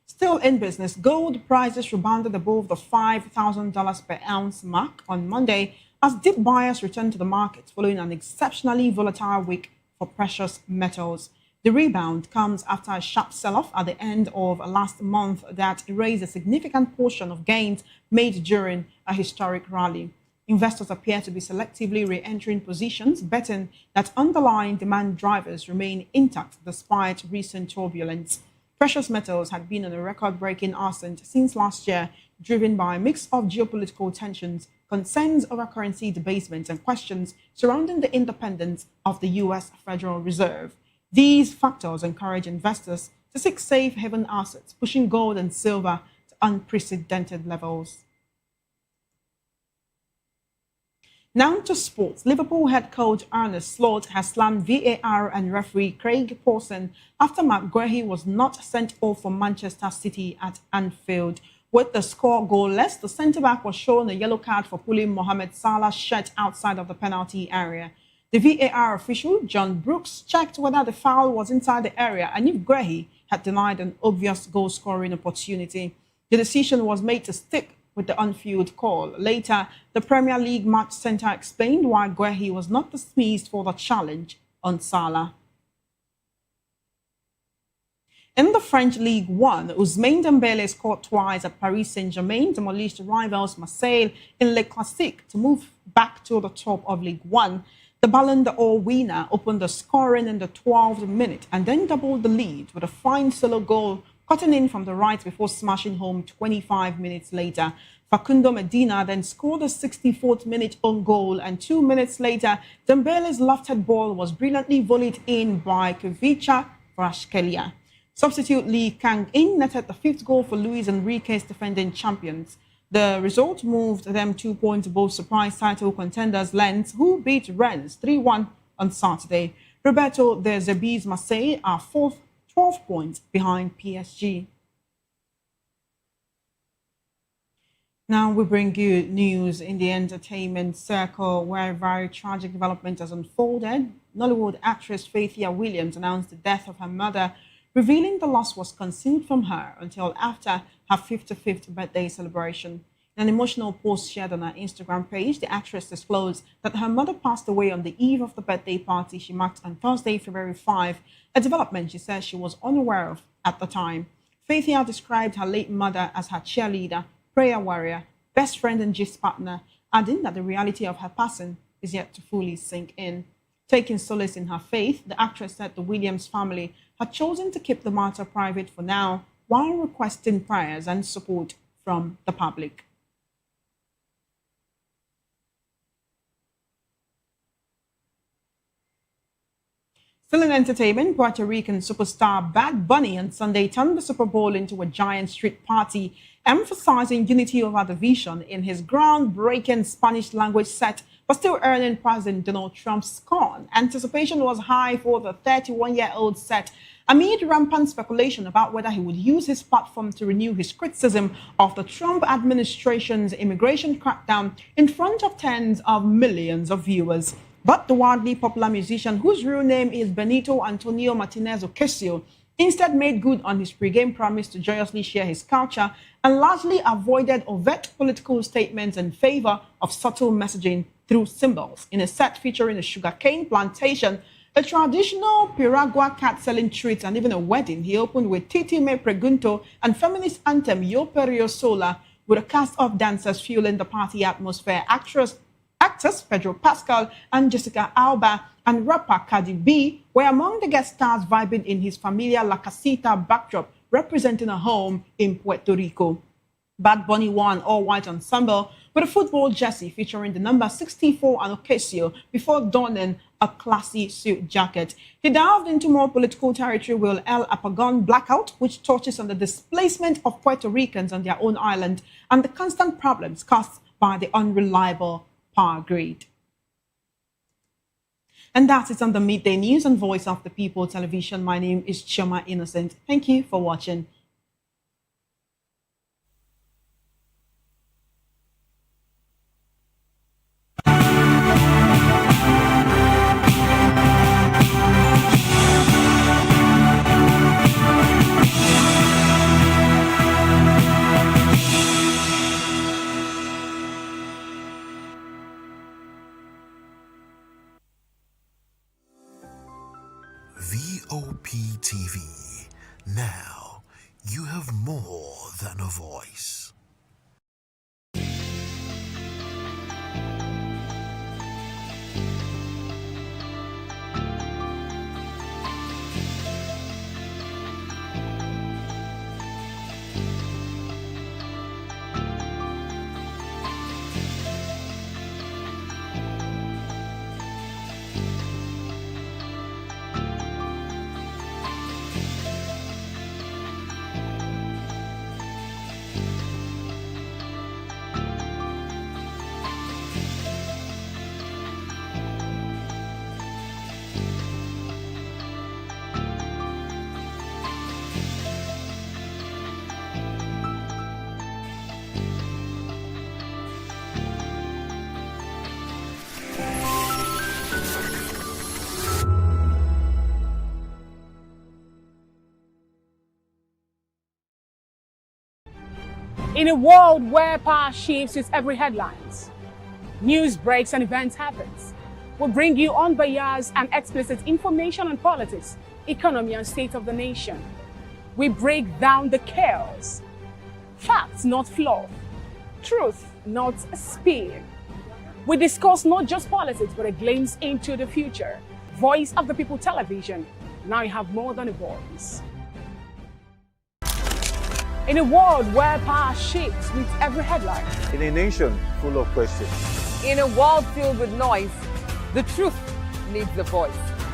Still in business, gold prices rebounded above the $5,000 per ounce mark on Monday as deep buyers returned to the market following an exceptionally volatile week for precious metals. The rebound comes after a sharp sell-off at the end of last month that erased a significant portion of gains made during a historic rally. Investors appear to be selectively re-entering positions, betting that underlying demand drivers remain intact despite recent turbulence. Precious metals had been on a record-breaking ascent since last year, driven by a mix of geopolitical tensions, concerns over currency debasement, and questions surrounding the independence of the U.S. Federal Reserve. These factors encourage investors to seek safe haven assets, pushing gold and silver to unprecedented levels. Now to sports. Liverpool head coach Arne Slot has slammed VAR and referee Craig Pawson after McGrehey was not sent off for Manchester City at Anfield. With the score goalless, the centre-back was shown a yellow card for pulling Mohamed Salah's shirt outside of the penalty area. The VAR official, John Brooks, checked whether the foul was inside the area and if Grehy had denied an obvious goal-scoring opportunity. The decision was made to stick with the on-field call. Later, the Premier League match centre explained why Grehy was not dismissed for the challenge on Salah. In the French League One, Ousmane Dembele scored twice at Paris Saint-Germain, demolished rivals Marseille in Le Classique to move back to the top of League One. The Ballon d'Or winner opened the scoring in the 12th minute and then doubled the lead with a fine solo goal cutting in from the right before smashing home 25 minutes later. Facundo Medina then scored a 64th minute own goal, and 2 minutes later, Dembele's lofted ball was brilliantly volleyed in by Kvicha Kvaratskhelia. Substitute Lee Kang-in netted the 5th goal for Luis Enrique's defending champions. The result moved them 2 points above surprise title contenders Lens, who beat Rennes 3-1 on Saturday. Roberto De Zerbi's Marseille are 4th, 12 points behind PSG. Now we bring you news in the entertainment circle where a very tragic development has unfolded. Nollywood actress Faithia Williams announced the death of her mother, revealing the loss was concealed from her until after her 55th birthday celebration. In an emotional post shared on her Instagram page, the actress disclosed that her mother passed away on the eve of the birthday party she marked on Thursday, February 5, a development she says she was unaware of at the time. Faithia described her late mother as her cheerleader, prayer warrior, best friend and gist partner, adding that the reality of her passing is yet to fully sink in. Taking solace in her faith, the actress said the Williams family had chosen to keep the matter private for now, while requesting prayers and support from the public. Still in entertainment, Puerto Rican superstar Bad Bunny on Sunday turned the Super Bowl into a giant street party, emphasizing unity over division in his groundbreaking Spanish language set, but still earning President Donald Trump's scorn. Anticipation was high for the 31-year-old set amid rampant speculation about whether he would use his platform to renew his criticism of the Trump administration's immigration crackdown in front of tens of millions of viewers. But the wildly popular musician, whose real name is Benito Antonio Martinez Ocasio, instead made good on his pre-game promise to joyously share his culture and largely avoided overt political statements in favor of subtle messaging through symbols. In a set featuring a sugarcane plantation, A traditional Piragua cat selling treats and even a wedding, he opened with Titi Me Pregunto and feminist anthem Yo Perio Sola, with a cast of dancers fueling the party atmosphere. Actors Pedro Pascal and Jessica Alba and rapper Cardi B were among the guest stars vibing in his familiar La Casita backdrop, representing a home in Puerto Rico. Bad Bunny wore an all-white ensemble with a football jersey featuring the number 64 and Ocasio before donning a classy suit jacket. He delved into more political territory with El Apagón Blackout, which touches on the displacement of Puerto Ricans on their own island and the constant problems caused by the unreliable power grid. And that is on the Midday News on Voice of the People television. My name is Chioma Innocent. Thank you for watching. VOP TV. Now you have more than a voice. In a world where power shifts with every headlines, news breaks and events happens, we'll bring you unbiased and explicit information on politics, economy and state of the nation. We break down the chaos. Facts, not fluff. Truth, not spin. We discuss not just politics, but a glimpse into the future. Voice of the People television. Now you have more than a voice. In a world where power shifts with every headline. In a nation full of questions. In a world filled with noise, the truth needs a voice.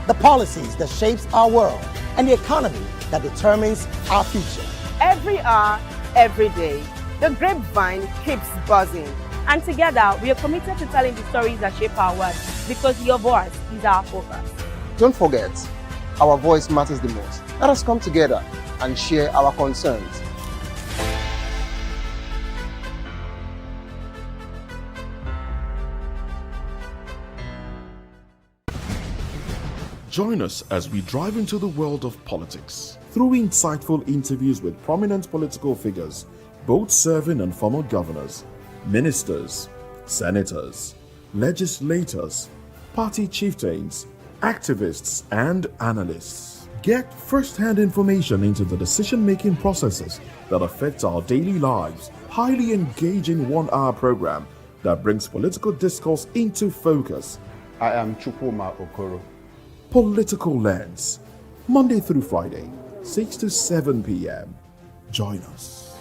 The policies that shapes our world and the economy that determines our future. Every hour, every day, the grapevine keeps buzzing. And together, we are committed to telling the stories that shape our world, because your voice is our focus. Don't forget, our voice matters the most. Let us come together and share our concerns. Join us as we drive into the world of politics through insightful interviews with prominent political figures, both serving and former governors, ministers, senators, legislators, party chieftains, activists, and analysts. Get first-hand information into the decision-making processes that affect our daily lives. Highly engaging one-hour program that brings political discourse into focus. I am Chukwuma Okoro. Political Lens, Monday through Friday, 6 to 7 p.m. Join us.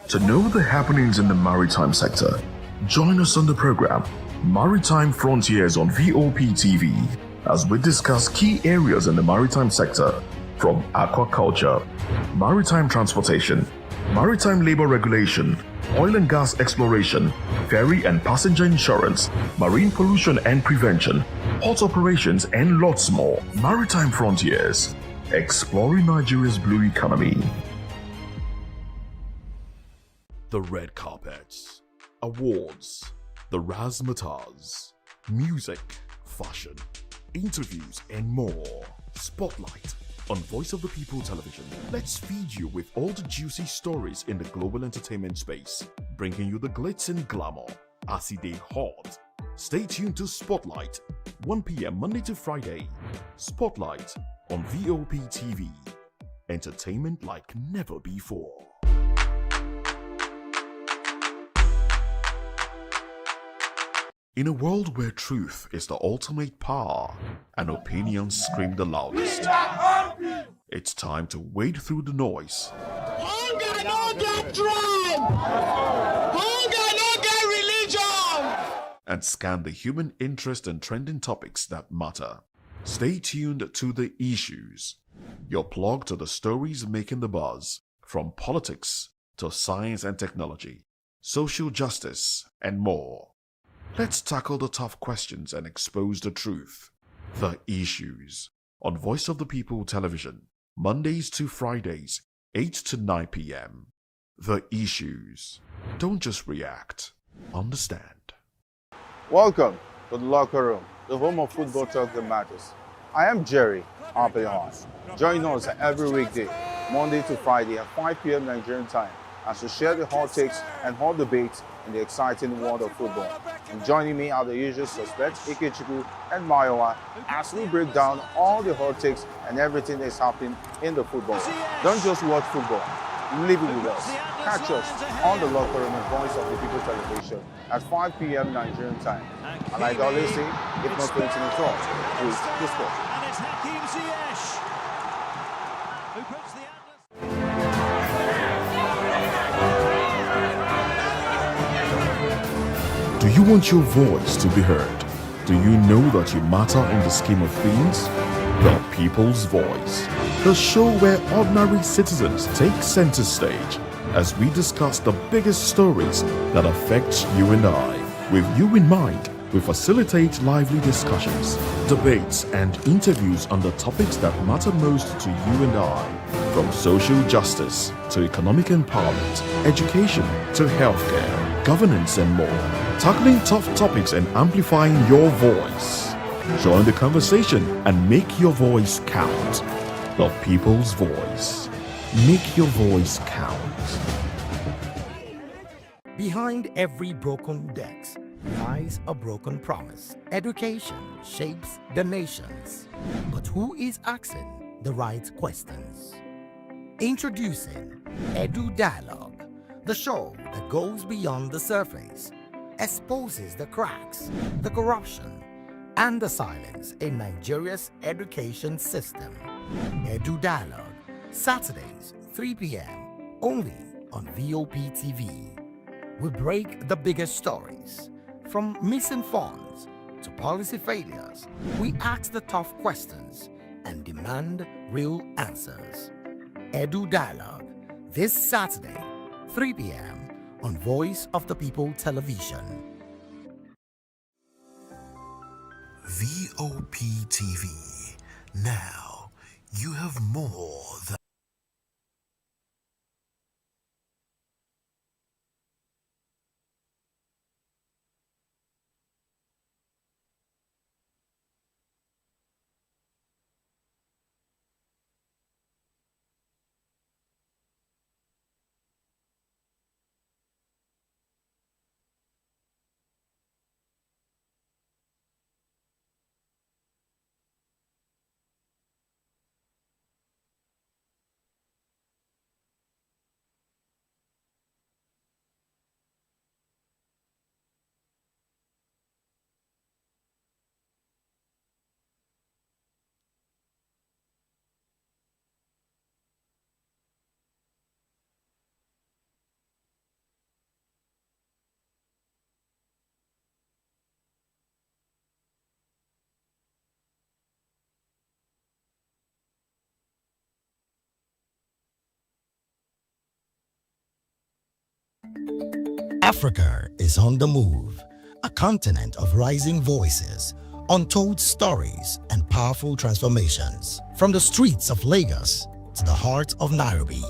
To know the happenings in the maritime sector, join us on the program Maritime Frontiers on VOP TV as we discuss key areas in the maritime sector, from aquaculture, maritime transportation, maritime labor regulation, oil and gas exploration, ferry and passenger insurance, marine pollution and prevention, port operations, and lots more. Maritime Frontiers, exploring Nigeria's blue economy. The red carpets, awards, the razzmatazz, music, fashion, interviews, and more. Spotlight on Voice of the People television. Let's feed you with all the juicy stories in the global entertainment space, bringing you the glitz and glamour as it is hot. Stay tuned to Spotlight 1 p.m. Monday to Friday. Spotlight on VOP TV. Entertainment like never before. In a world where truth is the ultimate power and opinions scream the loudest, it's time to wade through the noise. Hunger no get tribe! Hunger no get religion! And scan the human interest and trending topics that matter. Stay tuned to The Issues, your plug to the stories making the buzz, from politics to science and technology, social justice, and more. Let's tackle the tough questions and expose the truth. The Issues on Voice of the People Television, Mondays to Fridays, 8 to 9 p.m. The Issues. Don't just react, understand. Welcome to the Locker Room, the home of football talk that matters. I am Jerry Arpayon. Join us every weekday, Monday to Friday at 5 p.m. Nigerian time, as we share the hot takes and hot debates in the exciting world of football. And joining me are the usual suspects, Ikechukwu and Mayowa, as we break down all the hot takes and everything that's happening in the football. Don't just watch football, live it with us. Catch us on the Locker Room and Voice of the People Television at 5 p.m. Nigerian time. And like I always say, if not 20 minutes off, please the sport. And it's Hakim Ziyech who puts the Do you want your voice to be heard? Do you know that you matter in the scheme of things? The People's Voice, the show where ordinary citizens take center stage as we discuss the biggest stories that affect you and I. With you in mind, we facilitate lively discussions, debates, and interviews on the topics that matter most to you and I. From social justice to economic empowerment, education to healthcare, governance, and more. Tackling tough topics and amplifying your voice. Join the conversation and make your voice count. The People's Voice. Make your voice count. Behind every broken desk lies a broken promise. Education shapes the nations. But who is asking the right questions? Introducing Edu Dialogue, the show that goes beyond the surface, exposes the cracks, the corruption, and the silence in Nigeria's education system. Edu Dialogue, Saturdays, 3 p.m., only on VOP TV. We break the biggest stories, from missing funds to policy failures. We ask the tough questions and demand real answers. Edu Dialogue, this Saturday, 3 p.m. on Voice of the People Television. VOP TV. Now, you have more than... Africa is on the move, a continent of rising voices, untold stories, and powerful transformations. From the streets of Lagos to the heart of Nairobi,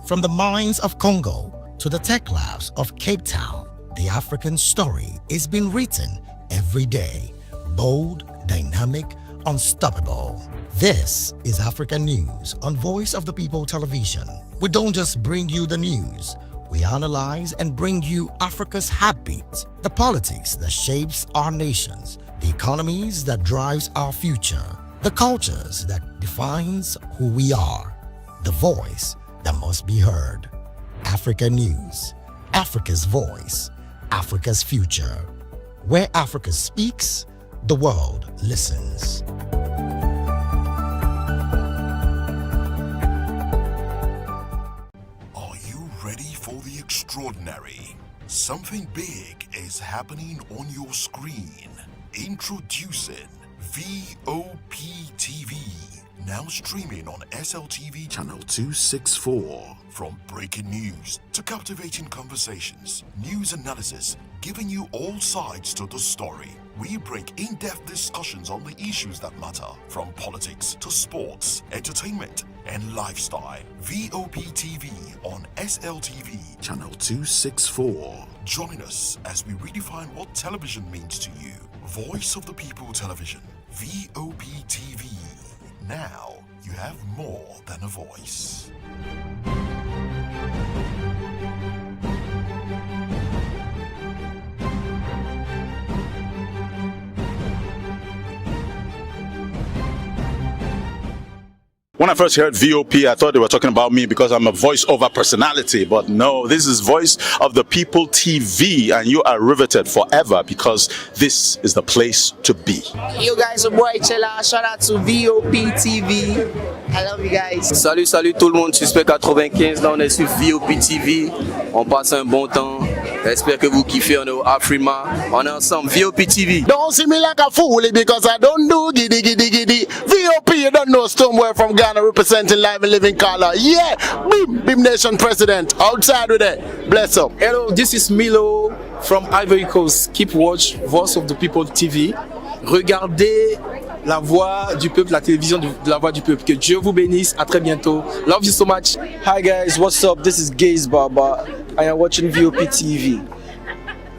from the mines of Congo to the tech labs of Cape Town, the African story is being written every day. Bold, dynamic, unstoppable. This is African News on Voice of the People Television. We don't just bring you the news, we analyze and bring you Africa's heartbeat, the politics that shapes our nations, the economies that drives our future, the cultures that defines who we are, the voice that must be heard. Africa News, Africa's voice, Africa's future. Where Africa speaks, the world listens. Are you ready for the extraordinary? Something big is happening on your screen. Introducing VOP TV. Now streaming on SLTV channel 264. From breaking news to captivating conversations, news analysis, giving you all sides to the story. We bring in-depth discussions on the issues that matter, from politics to sports, entertainment, and lifestyle. VOP TV on SLTV channel 264. Join us as we redefine what television means to you. Voice of the People Television, VOP TV. Now you have more than a voice. When I first heard VOP, I thought they were talking about me because I'm a voice-over personality. But no, this is Voice of the People TV, and you are riveted forever because this is the place to be. You guys, your boy Chela. Shout out to VOP TV. I love you guys. Salut, salut tout le monde. Suspect 95. Là, on est sur VOP TV. On passe un bon temps. J'espère que vous kiffez. On est au Afrima. On est ensemble. VOP TV. Don't see me like a fool because I don't do giddy giddy giddy. VOP, you don't know somewhere from Ghana representing live and living color. Yeah, Beam Nation President. Outside with it. Bless up. Hello, this is Milo from Ivory Coast. Keep watch Voice of the People TV. Regardez la voix du peuple, la télévision de la voix du peuple. Que Dieu vous bénisse. À très bientôt. Love you so much. Hi guys, what's up? This is Gaze Baba. I am watching VOP TV.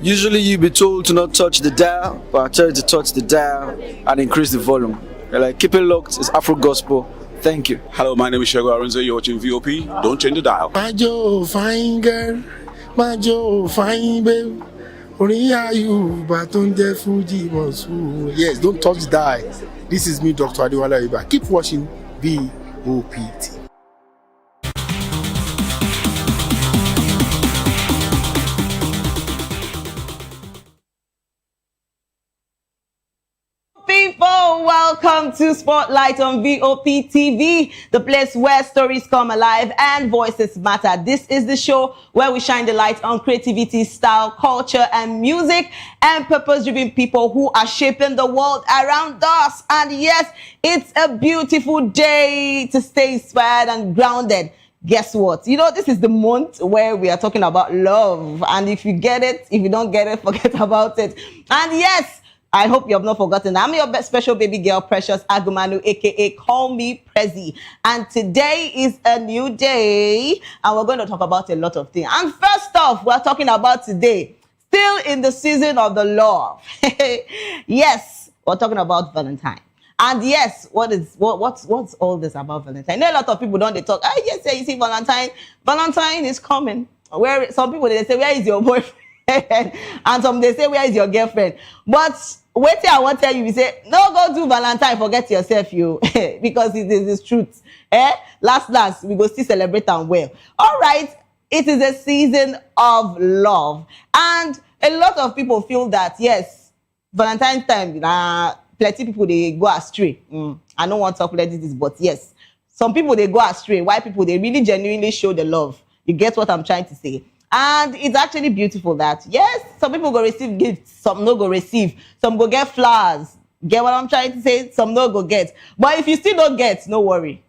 Usually you be told to not touch the dial, but I tell you to touch the dial and increase the volume. You're like, keep it locked. It's Afro Gospel. Thank you. Hello, my name is Shego Aronzo. You're watching VOP. Don't change the dial. My Joe, fine girl. My Joe, fine babe. Yes, don't touch the dial. This is me, Dr. Adiwala Iba. Keep watching VOPT. People, welcome to Spotlight on VOP TV, the place where stories come alive and voices matter. This is the show where we shine the light on creativity, style, culture, and music, and purpose-driven people who are shaping the world around us. And yes, it's a beautiful day to stay inspired and grounded. Guess what? You know, this is the month where we are talking about love. And if you get it, if you don't get it, forget about it. And yes, I hope you have not forgotten. I'm your special baby girl, Precious Agumanu, aka Call Me Prezi. And today is a new day, and we're going to talk about a lot of things. And first off, we're talking about today, still in the season of the love. Yes, we're talking about Valentine. And yes, what's all this about Valentine? A lot of people don't they talk. I just say, you see, Valentine is coming. Where some people they say, where is your boyfriend? And some they say, where is your girlfriend? But wait till I want to tell you, we say, no, go do Valentine, forget yourself, you. Because it is the truth. Last, we go still celebrate and well. All right, it is a season of love. And a lot of people feel that, yes, Valentine's time, plenty people, they go astray. I don't want to talk about this, but yes, some people, they go astray. Why people, they really genuinely show the love. You get what I'm trying to say? And it's actually beautiful that, yes, some people go receive gifts, some no go receive, some go get flowers. Get what I'm trying to say? Some no go get. But if you still don't get, no worry.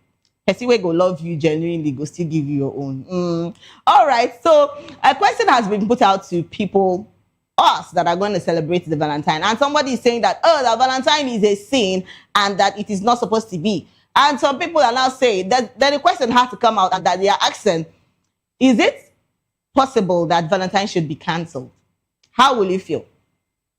Person will go love you genuinely, go still give you your own. All right, so a question has been put out to people, us, that are going to celebrate the Valentine. And somebody is saying that, oh, the Valentine is a sin and that it is not supposed to be. And some people are now saying that the question has to come out and that they are asking, is it possible that Valentine should be cancelled? How will you feel?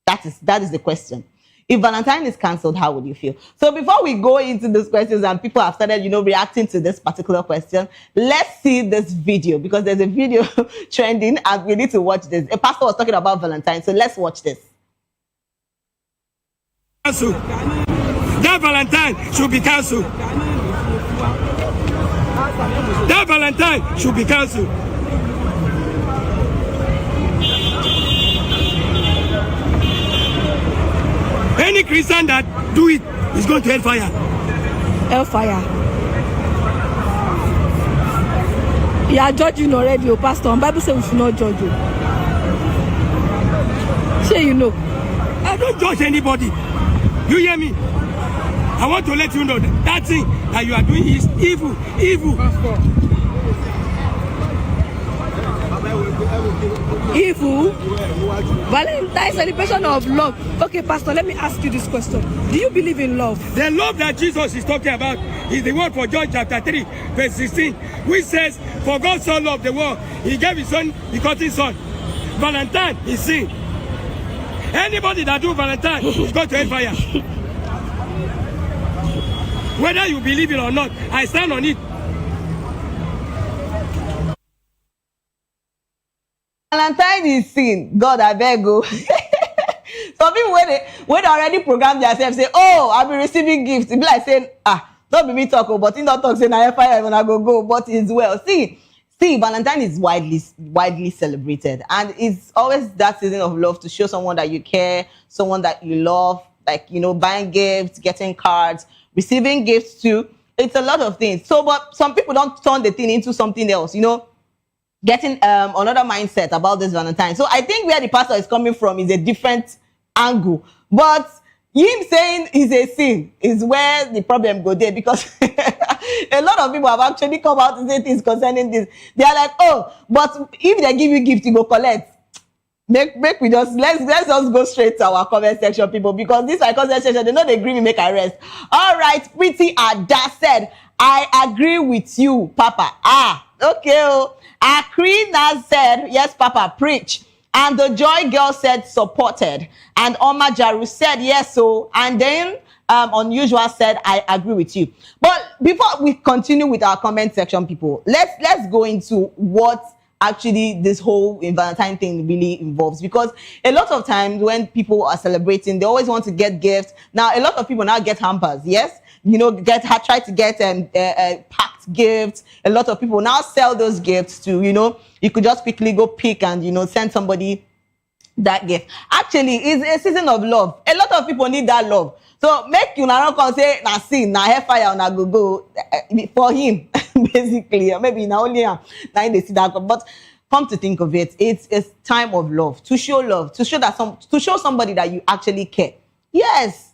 That is the question. If Valentine is cancelled, how would you feel? So before we go into these questions and people have started, reacting to this particular question, let's see this video because there's a video trending and we need to watch this. A pastor was talking about Valentine, so let's watch this. Cancel. That Valentine should be cancelled. That Valentine should be cancelled. Any Christian that do it is going to hellfire. Hellfire. You are judging already, Pastor. And Bible says we should not judge you. Say you know. I don't judge anybody. You hear me? I want to let you know that thing that you are doing is evil. Evil. Evil? Valentine celebration of love. Okay, Pastor, let me ask you this question. Do you believe in love? The love that Jesus is talking about is the word for John chapter 3, verse 16, which says, for God so loved the world, he gave his son, begotten son. Valentine is sin. Anybody that do Valentine is going to hellfire. Whether you believe it or not, I stand on it. Valentine is sin. God, I beg you. Some people when they already program themselves say, oh, I'll be receiving gifts. It be like saying, don't be me talk, but in not talk say na fire when I go, but it's well. See, Valentine is widely celebrated, and it's always that season of love to show someone that you care, someone that you love, like buying gifts, getting cards, receiving gifts too. It's a lot of things. So, but some people don't turn the thing into something else, getting another mindset about this Valentine. So I think where the pastor is coming from is a different angle. But him saying it's a sin is where the problem go there, because a lot of people have actually come out to say things concerning this. They are like, oh, but if they give you gift, you go collect. Make we just let's just go straight to our comment section, people, because this my comment section, they know they agree me make a rest. All right, Pretty Ada said, I agree with you, Papa. Okay. Akrina said, yes, Papa, preach. And the Joy Girl said, supported. And Oma Jaru said, yes, so. And then Unusual said, I agree with you. But before we continue with our comment section, people, let's go into what actually this whole Valentine thing really involves, because a lot of times when people are celebrating, they always want to get gifts. Now, a lot of people now get hampers, yes? Try to get packed gifts. A lot of people now sell those gifts to, you could just quickly go pick and, send somebody that gift. Actually, it's a season of love. A lot of people need that love. So make you not come say, na sin, na hellfire, na go for him, basically. Or maybe now only now they see that. But come to think of it, it's a time of love, to show love, to show somebody that you actually care. Yes.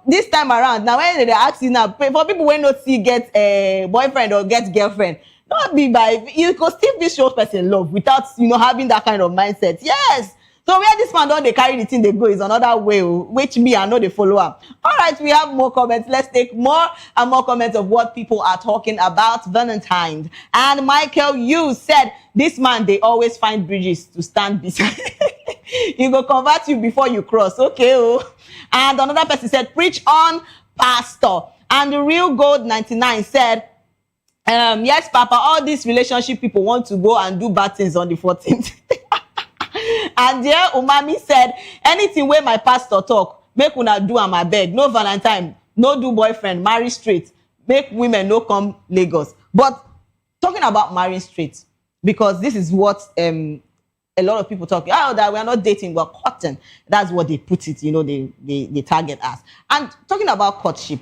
This time around, now when they ask you now, for people when not see get a boyfriend or get girlfriend, not be by, you could still be show person love without, having that kind of mindset. Yes. So where this man don't they carry the thing they go is another way, which me I know they follow up. All right, we have more comments. Let's take more and more comments of what people are talking about Valentine's. And Michael, you said this man, they always find bridges to stand beside. He go convert you before you cross. Okay. And another person said, preach on, pastor. And the Real Gold 99 said, yes, Papa, all these relationship people want to go and do bad things on the 14th. And there Umami said, anything where my pastor talk, make una do am abeg. No Valentine, no do boyfriend, marry straight. Make women no come Lagos. But talking about marrying straight, because this is what a lot of people talk, that we are not dating, we're courting. That's what they put it, they target us. And talking about courtship,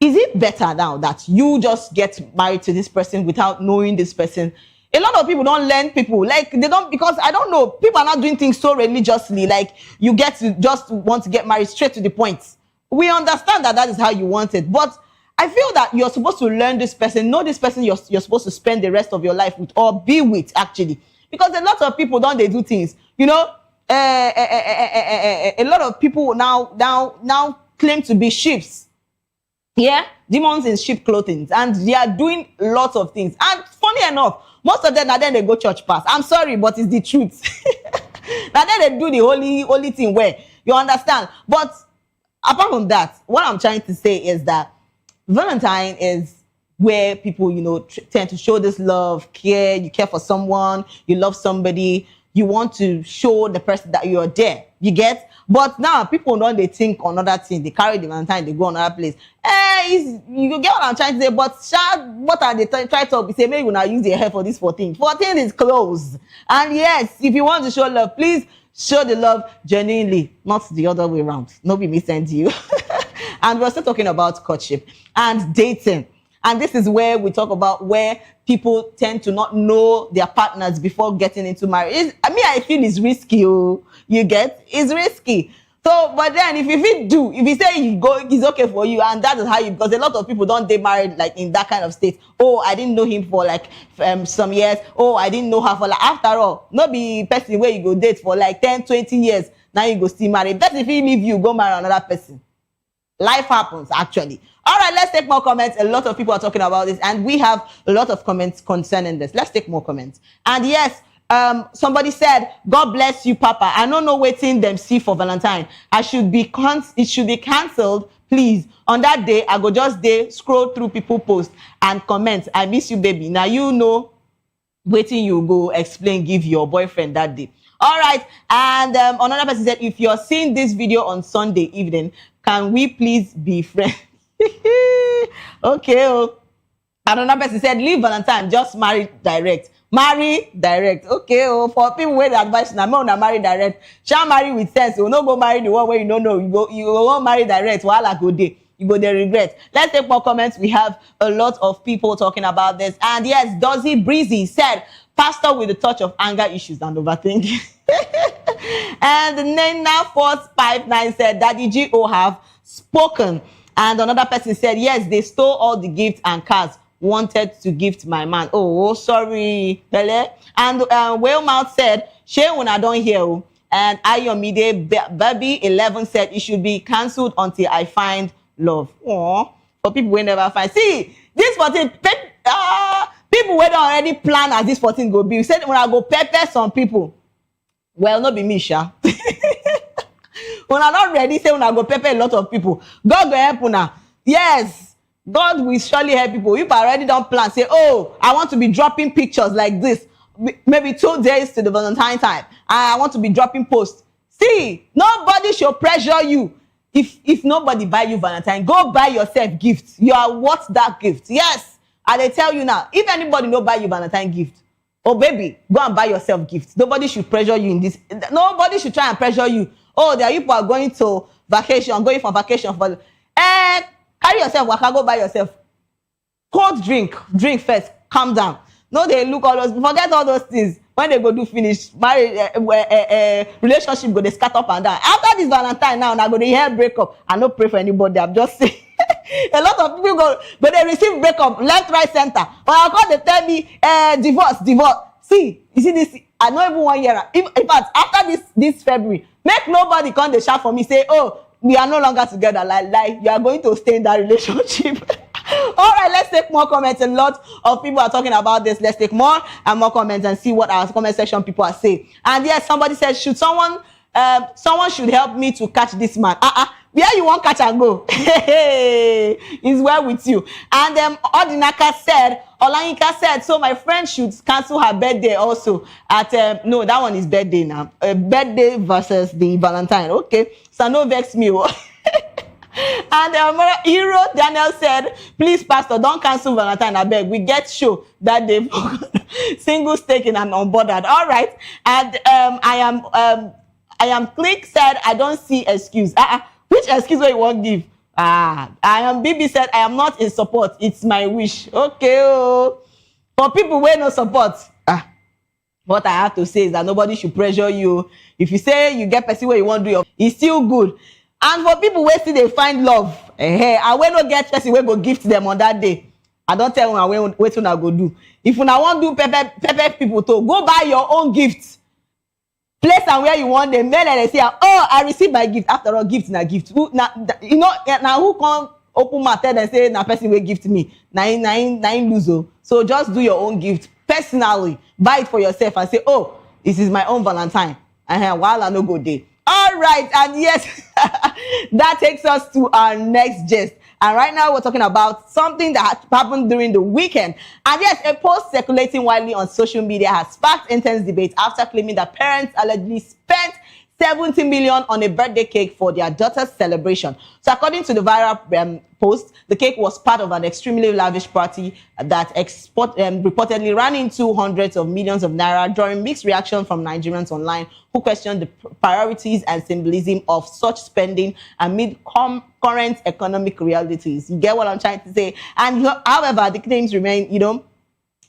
is it better now that you just get married to this person without knowing this person? A lot of people don't learn people. Like, they don't, because I don't know, people are not doing things so religiously. Like, you get to just want to get married straight to the point. We understand that is how you want it. But I feel that you're supposed to learn this person, know this person you're supposed to spend the rest of your life with or be with, actually. Because a lot of people they do things. A lot of people now claim to be sheeps. Yeah, demons in sheep clothing, and they are doing lots of things. And funny enough, most of them now then they go church pass. I'm sorry, but it's the truth. Now then they do the holy thing where you understand. But apart from that, what I'm trying to say is that Valentine is where people, tend to show this love, care, you care for someone, you love somebody, you want to show the person that you're there. You get? But now people don't, they think on other things. They carry the Valentine, they go another place. You get what I'm trying to say? But what are they try to say? Maybe we're not use their hair for this 14. 14 is close. And yes, if you want to show love, please show the love genuinely, not the other way around. Nobody may send you. And we're still talking about courtship and dating. And this is where we talk about where people tend to not know their partners before getting into marriage. I feel it's risky. Oh, you get? It's risky. So, but then if you say you go, it's okay for you, and that is how because a lot of people don't get married like in that kind of state. Oh, I didn't know him for like some years. Oh, I didn't know her for like, after all, not be person where you go date for like 10, 20 years. Now you go still marry. That's if he leave you, go marry another person. Life happens, actually. All right, let's take more comments. A lot of people are talking about this, and we have a lot of comments concerning this. Let's take more comments. And yes, somebody said, God bless you, Papa. I don't know waiting them see for Valentine. It should be cancelled, please. On that day, I go just scroll through people posts and comments. I miss you, baby. Now you know waiting you go explain, give your boyfriend that day. All right, and another person said, if you're seeing this video on Sunday evening, can we please be friends? Okay. Oh. And another person said, leave Valentine, just marry direct. Marry direct. Okay. Oh, for people with advice, now marry direct. Shall marry with sense. You no go marry the one where you don't know. You won't marry direct. While I go there, you go there regret. Let's take more comments. We have a lot of people talking about this. And yes, Dozy Breezy said, pastor with a touch of anger issues and overthinking. And Nena Force 59 said, Daddy G.O. have spoken. And another person said, yes, they stole all the gifts and cards wanted to gift my man. Oh, sorry, Pele. And Whale said, Shey when I don't hear. And Ayomide Baby 11 said, it should be cancelled until I find love. Oh, for people who never find. See, this 14, people who don't already plan as this 14 go be. We said when I go pepper some people. Well, not be me, Sha. When I'm not ready, say when I go pepper a lot of people. God will help now. Yes, God will surely help people. If I already don't plan, say, oh, I want to be dropping pictures like this. Maybe 2 days to the Valentine time. I want to be dropping posts. See, nobody should pressure you. If nobody buy you Valentine, go buy yourself gifts. You are worth that gift. Yes, I they tell you now. If anybody no buy you Valentine gift, oh baby, go and buy yourself gifts. Nobody should pressure you in this. Nobody should try and pressure you. Oh, there are people are going to vacation, going for vacation for carry yourself, waka, go buy yourself. Cold drink first, calm down. No, they look all those, forget all those things. When they go do finish, marriage, relationship go they scatter up and down. After this Valentine now, I go to hear breakup. I no pray for anybody. I'm just saying. A lot of people go, but they receive breakup left, right, center. But I call they tell me, divorce. See, you see this. I know even 1 year. In fact, after this February, make nobody come the shout for me say, oh, we are no longer together. Like you are going to stay in that relationship. All right, let's take more comments. A lot of people are talking about this. Let's take more and more comments and see what our comment section people are saying. And yes, somebody said, should someone should help me to catch this man. Where you want catch and go? He's well with you. And Odinaka said, Olanyika said, so my friend should cancel her birthday also at no, that one is birthday now. Birthday versus the Valentine. Okay, so no vex me. And Hero Daniel said, please, Pastor, don't cancel Valentine. I beg. We get show that day. Singles taken and unbothered. All right. And I am Click said, I don't see excuse. Which excuse will you won't give? I am BB said, I am not in support. It's my wish. Okay. Oh. For people who no support, what I have to say is that nobody should pressure you. If you say you get person where you want to do, it's still good. And for people where still they find love, I will not get person where go gift them on that day. I don't tell them what I go do. If you want to do pepper people to go buy your own gifts. Place and where you want them. Then they say, oh, I received my gift. After all, gift na gift. Who come open my tell and say, na person will gift me. Nine lose. So just do your own gift personally. Buy it for yourself and say, oh, this is my own Valentine. While I no go there. All right, and yes, That takes us to our next gist. And right now we're talking about something that happened during the weekend. And yes, a post circulating widely on social media has sparked intense debate after claiming that parents allegedly spent 70 million on a birthday cake for their daughter's celebration. So according to the viral post, the cake was part of an extremely lavish party that reportedly ran into hundreds of millions of naira, drawing mixed reaction from Nigerians online who questioned the priorities and symbolism of such spending amid current economic realities. You get what I'm trying to say? And however, the claims remain,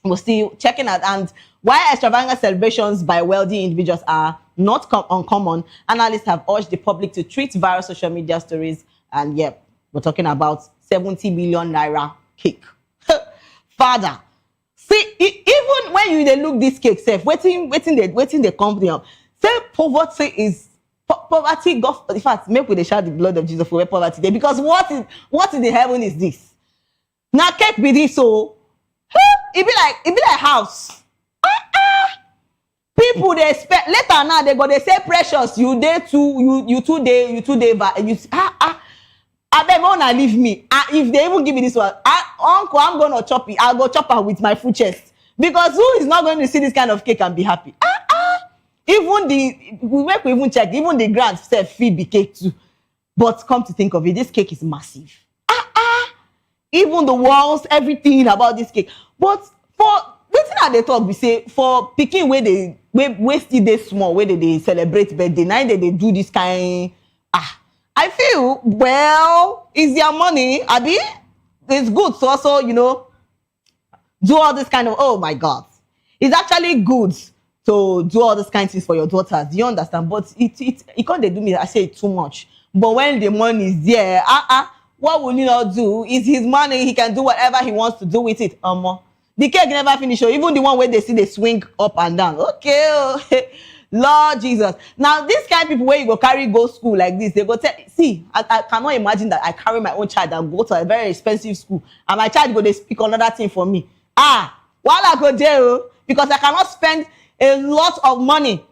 we're still checking out. And while extravagant celebrations by wealthy individuals are not uncommon, analysts have urged the public to treat viral social media stories. And yep, we're talking about 70 million naira cake. Father, see, even when you look this cake, safe, waiting the company up. Say poverty is poverty. God, in fact, make we shout the blood of Jesus for poverty there. Because what in the heaven is this? Now cake be this, so it be like house. People they expect later now they go they say precious you day two you 2 day I beg wanna leave me. If they even give me this one, uncle, I'm gonna chop it. I'll go chop her with my full chest because who is not going to see this kind of cake and be happy? Even we even check even the grand self feed the cake too. But come to think of it, this cake is massive. Even the walls, everything about this cake. But for wetin I dey talk be say for pikin wey still dey small wey they celebrate birthday, now they do this kind. I feel well, it's their money, abi. It's good to also do all this kind of. Oh my God, it's actually good to do all this kind of things for your daughters. Do you understand? But it can't they do me. I say it too much. But when the money is there, what will you not do? It's his money. He can do whatever he wants to do with it. The cake never finish. Or even the one where they see they swing up and down. Okay. Lord Jesus. Now, this kind of people where you go school like this, they go see, I cannot imagine that I carry my own child and go to a very expensive school and my child go they speak another thing for me. While I go there, because I cannot spend a lot of money,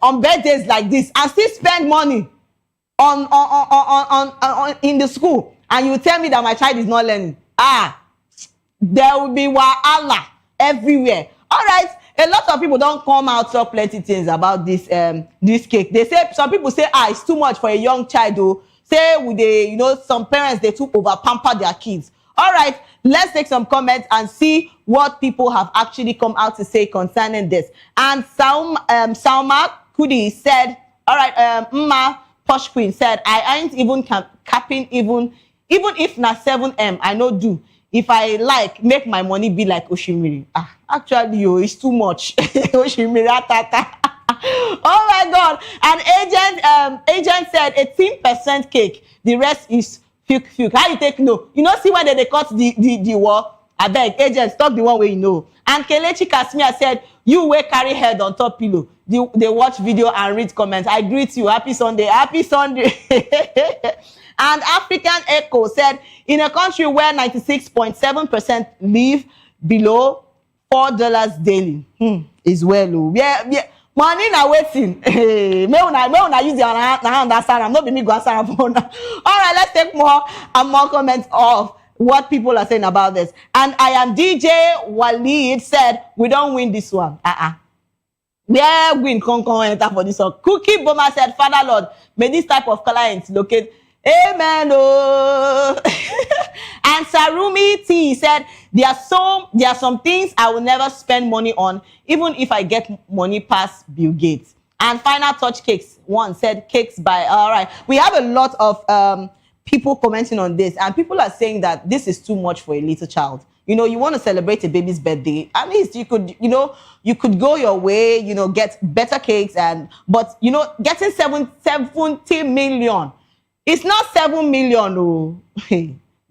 on birthdays like this and still spend money on in the school, and you tell me that my child is not learning. There will be wahala everywhere. All right, a lot of people don't come out talk plenty things about this cake. They say some people say it's too much for a young child. Though say would they some parents they too over pamper their kids. All right, let's take some comments and see what people have actually come out to say concerning this. And Salma Kudi said, all right, Posh Queen said, I ain't even capping even if na 7M, I no do. If I like, make my money be like Oshimiri. Actually, it's too much. Oshimiri, oh my God. An agent said 18% cake. The rest is fuke. How you take no? See when they cut the wall? I beg, agent, stop the one way you know. And Kelechi Kasmia said, you will carry head on top pillow. They watch video and read comments. I greet you. Happy Sunday. Happy Sunday. And African Echo said, in a country where 96.7% live below $4 daily, is well. Yeah. Money na waiting. May una use your hand understand. I'm not be me go answer. All right, let's take more and more comments of what people are saying about this. And I am DJ Walid said, we don't win this one. Yeah, win con enter for this one. Cookie Boma said, Father Lord, may this type of clients locate. Amen. And Sarumi T said, there are some things I will never spend money on, even if I get money past Bill Gates. And Final Touch Cakes one said cakes by. All right, we have a lot of people commenting on this, and people are saying that this is too much for a little child. You want to celebrate a baby's birthday. At least you could, you could go your way, get better cakes, but getting 70 million. It's not 7 million, oh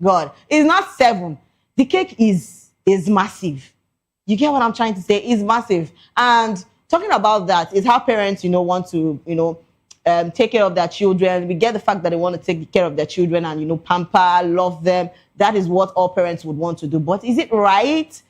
God. It's not 7. The cake is massive. You get what I'm trying to say? It's massive. And talking about that is how parents, want to, take care of their children. We get the fact that they want to take care of their children and, pamper, love them. That is what all parents would want to do. But is it right,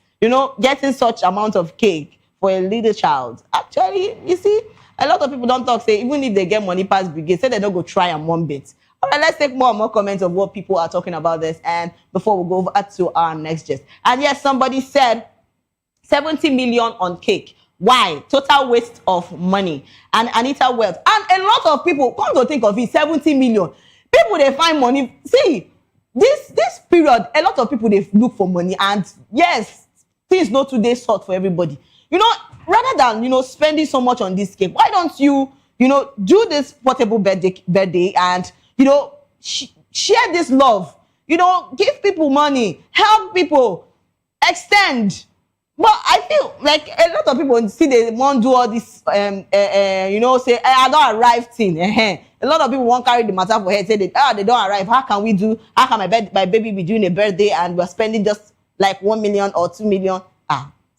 getting such amount of cake for a little child? Actually, you see, A lot of people don't talk, say, even if they get money past brigade, say they don't go try and one bit. All right, let's take more and more comments of what people are talking about this. And before we go over to our next gist. And yes, somebody said 70 million on cake. Why? Total waste of money. And Anita Wealth. And a lot of people, come to think of it, 70 million. People, they find money. See, this period, a lot of people, they look for money. And yes, things not today sort for everybody. You know, rather than, spending so much on this cake, why don't you, do this portable birthday and, share this love. Give people money, help people, extend. But I feel like a lot of people see they want to do all this, say, I don't arrive thing. A lot of people won't carry the matter for head, say they don't arrive. How can my baby be doing a birthday and we're spending just like 1 million or 2 million?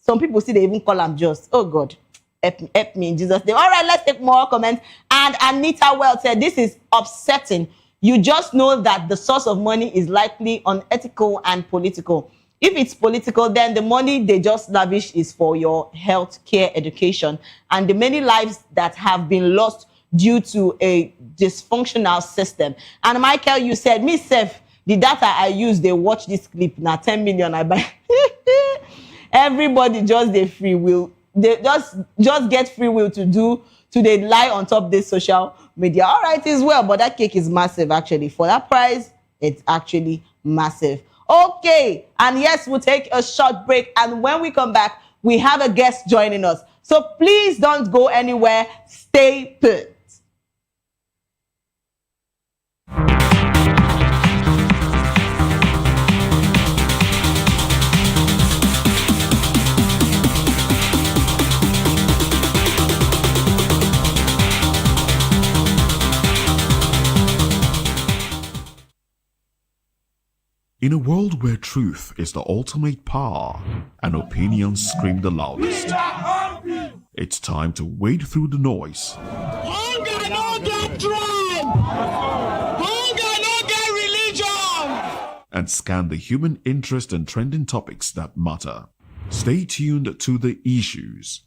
Some people see they even call them just, oh God, help me in Jesus' name. All right, let's take more comments. And Anita Well said, this is upsetting. You just know that the source of money is likely unethical and political. If it's political, then the money they just lavish is for your health care education. And the many lives that have been lost due to a dysfunctional system. And Michael, you said, me self, the data I use, they watch this clip, now 10 million I buy. Everybody just the free will. They just get free will to they lie on top of this social media. All right, as well, but that cake is massive, actually. For that price, it's actually massive. Okay, and yes, we'll take a short break. And when we come back, we have a guest joining us. So please don't go anywhere. Stay put. In a world where truth is the ultimate power and opinions scream the loudest, it's time to wade through the noise. Hunger no get tribe! Hunger no get religion! And scan the human interest and trending topics that matter. Stay tuned to The Issues,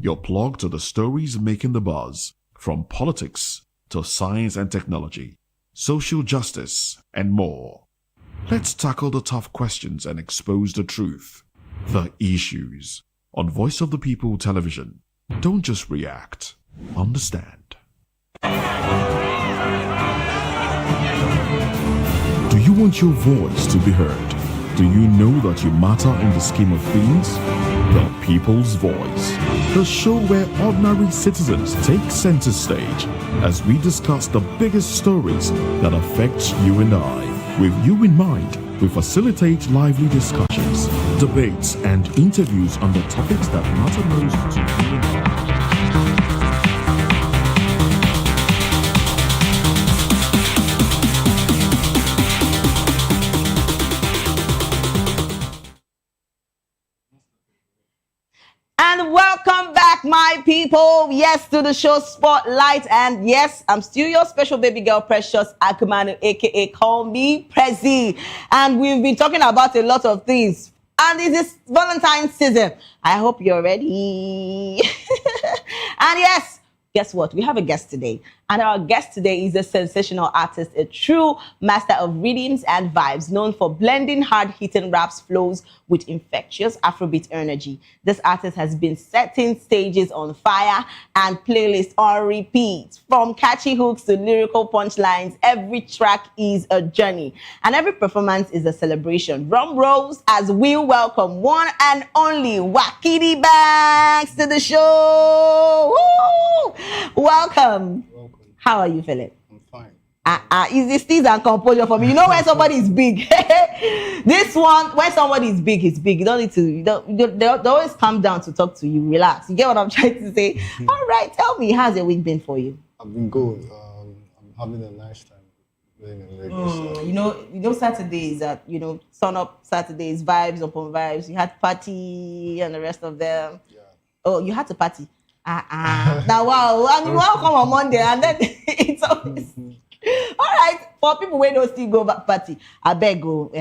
your plug to the stories making the buzz, from politics to science and technology, social justice, and more. Let's tackle the tough questions and expose the truth. The Issues on Voice of the People Television. Don't just react, understand. Do you want your voice to be heard? Do you know that you matter in the scheme of things? The People's Voice, the show where ordinary citizens take center stage as we discuss the biggest stories that affect you and I. With you in mind, we facilitate lively discussions, debates, and interviews on the topics that matter most to you and I. And welcome back, my people. Yes, to the show Spotlight. And yes, I'm still your special baby girl, Precious Akumanu, aka Call Me Prezi. And we've been talking about a lot of things. And it is Valentine season. I hope you're ready. And yes, guess what? We have a guest today. And our guest today is a sensational artist, a true master of rhythms and vibes, known for blending hard-hitting raps flows with infectious Afrobeat energy. This artist has been setting stages on fire and playlists on repeat. From catchy hooks to lyrical punchlines, every track is a journey. And every performance is a celebration. Drum rolls as we welcome one and only Wakidi Banks to the show. Woo! Welcome. How are you feeling? I'm fine. Is this steez and composure for me? You know when somebody is big. This one, when somebody is big, it's big. You don't need to, they always come down to talk to you. Relax. You get what I'm trying to say? All right, tell me, how's the week been for you? I've been good. I'm having a nice time being in Lagos. You know, Saturdays that, sun up Saturdays, vibes upon vibes. You had party and the rest of them. Yeah. Oh, you had to party. Now, wow, and you want to come on Monday, and then it's always all right. For people who don't still go back party, I beg go.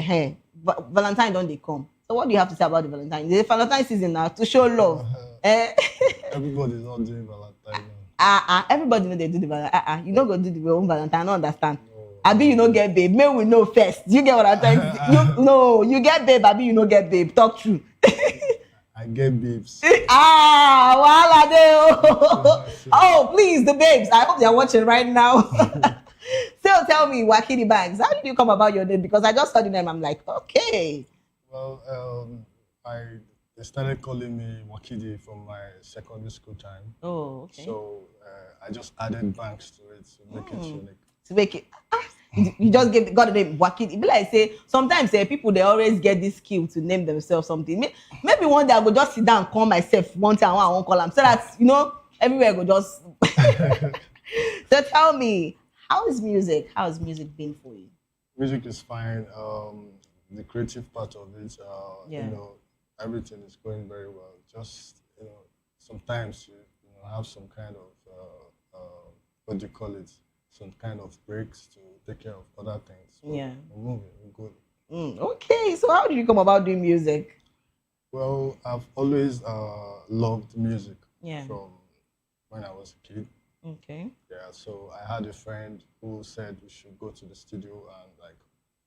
Valentine don't they come? So what do you have to say about the Valentine? The Valentine season now to show love. Everybody's not doing Valentine Everybody know they do the Valentine. You don't go do the own Valentine. I don't understand. Abi, you no get babe. May we know first. You get what I'm trying to say? You get babe. Abi, you no get babe. Talk true. I get babes. Wala de. Oh, please, the babes. I hope they're watching right now. So tell me, Wakidi Banks, how did you come about your name? Because I just heard the name. I'm like, okay. Well, they started calling me Wakidi from my secondary school time. Oh, okay. So I just added Banks to it to make it unique. To make it, you just got the name Wakidi. It be like say sometimes people they always get this skill to name themselves something. Maybe one day I go just sit down and call myself one time. I won't call them so that everywhere I go just. So tell me, how is music? How has music been for you? Music is fine. The creative part of it, everything is going very well. Just sometimes you have some kind of what do you call it? Some kind of breaks to take care of other things. So Yeah. we're moving. We're good. Okay, so how did you come about doing music? Well, I've always loved music. Yeah. From when I was a kid. Okay. Yeah, so I had a friend who said we should go to the studio and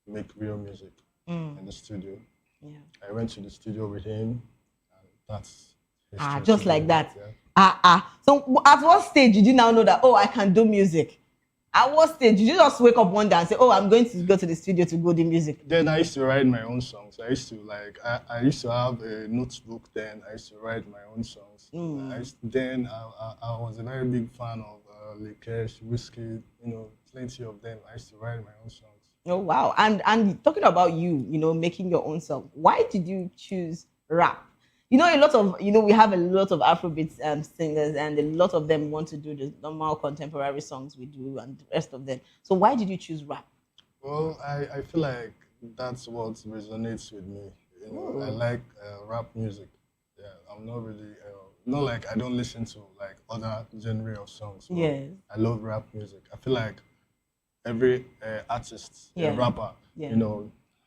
make real music in the studio. Yeah. I went to the studio with him, and that's history Just today, like that. yeah. So at what stage did you now know that I can do music? At what stage did you just wake up one day and say, I'm going to go to the studio to go do music? Then I used to write my own songs. I used to I used to have a notebook. Then I used to write my own songs. I was a very big fan of Lekesh, Whiskey, plenty of them. I used to write my own songs. Oh wow! And talking about you, making your own song. Why did you choose rap? A lot of we have a lot of Afrobeat singers, and a lot of them want to do the normal contemporary songs we do, and the rest of them. So why did you choose rap? Well, I feel like that's what resonates with me. I like rap music. Yeah, I'm not really not like I don't listen to other genre of songs. Yes. I love rap music. I feel like every artist, a rapper,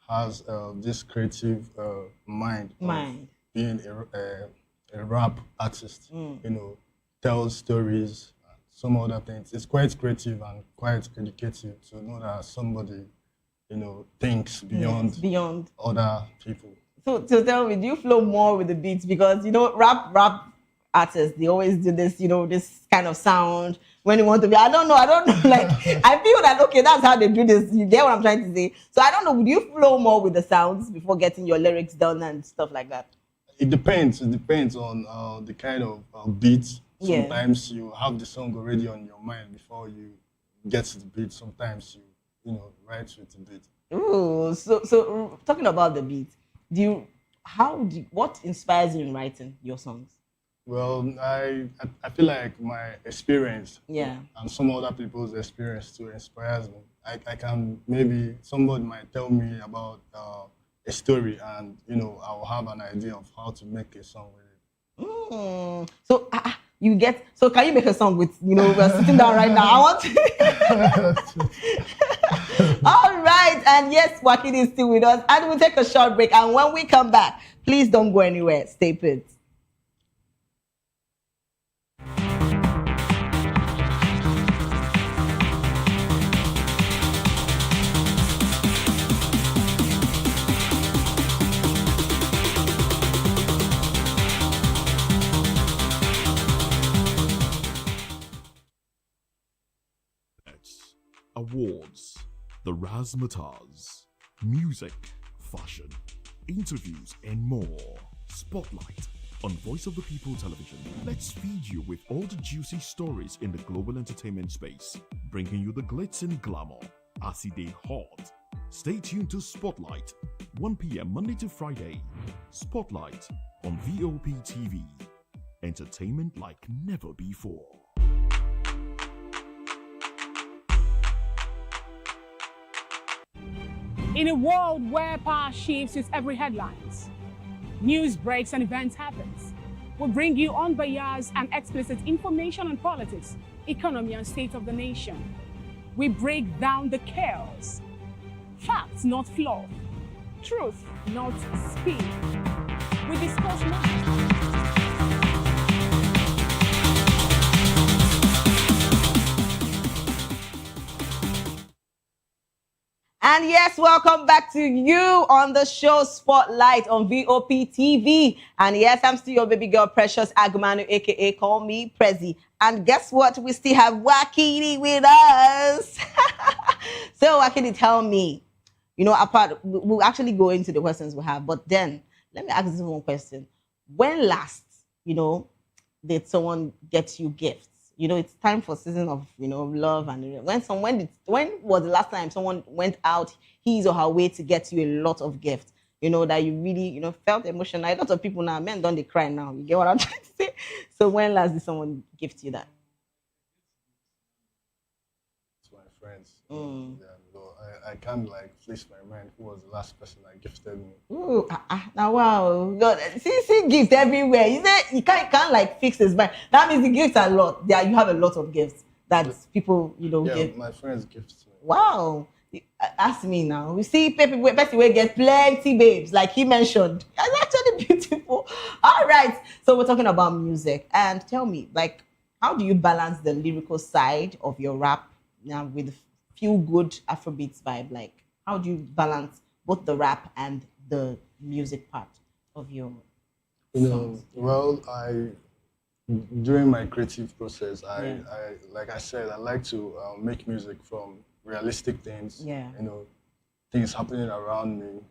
has this creative mind. Being a rap artist, tells stories, some other things. It's quite creative and quite educative to know that somebody, thinks beyond other people. So tell me, do you flow more with the beats? Because rap artists, they always do this, this kind of sound when you want to be. I don't know. Like I feel that that's how they do this. You get what I'm trying to say? So I don't know. Would you flow more with the sounds before getting your lyrics done and stuff like that? It depends. It depends on the kind of beats. Yeah. Sometimes you have the song already on your mind before you get to the beat. Sometimes you write with the beat. Ooh, so talking about the beat, what inspires you in writing your songs? Well, I feel like my experience, and some other people's experience too inspires me. I can maybe somebody might tell me about a story, and I'll have an idea of how to make a song with it. So so can you make a song with we're sitting down right now? I want to. All right, and yes, Wakidi is still with us, and we'll take a short break. And when we come back, please don't go anywhere. Stay put. Awards, the razzmatazz, music, fashion, interviews, and more. Spotlight on Voice of the People Television. Let's feed you with all the juicy stories in the global entertainment space, bringing you the glitz and glamour as it is hot. Stay tuned to Spotlight, 1 p.m. Monday to Friday. Spotlight on VOP TV. Entertainment like never before. In a world where power shifts its every headlines, news breaks and events happens, we bring you unbiased and explicit information on politics, economy, and state of the nation. We break down the chaos. Facts, not fluff. Truth, not speed. We discuss matters. And yes, welcome back to you on the show Spotlight on VOP TV. And yes, I'm still your baby girl, Precious Agumanu, aka call me Prezi. And guess what? We still have Wakini with us. So Wakini, tell me, you know, we'll actually go into the questions we have, but then let me ask this one question. When last, you know, did someone get you gifts? You know, it's time for season of, you know, love. And when was the last time someone went out his or her way to get you a lot of gifts? You know, that you really, you know, felt emotional. A lot of people now, men don't they cry now. You get what I'm trying to say? So when last did someone gift you that? To my friends. Yeah, no, I can't like place my mind who was the last person that gifted me. Ooh, now wow, God, see gifts everywhere. You say you can't like fix this, but that means the gifts are a lot. Yeah, you have a lot of gifts that people, you know, give. My friends gift me. Wow. Ask me now. We see people will get plenty babes, like he mentioned. That's actually beautiful. All right. So we're talking about music. And tell me, like, how do you balance the lyrical side of your rap now with feel good Afrobeats vibe? Like, how do you balance both the rap and the music part of your songs? Well, during my creative process, like I said, I like to make music from realistic things. Yeah. You know, things happening around me,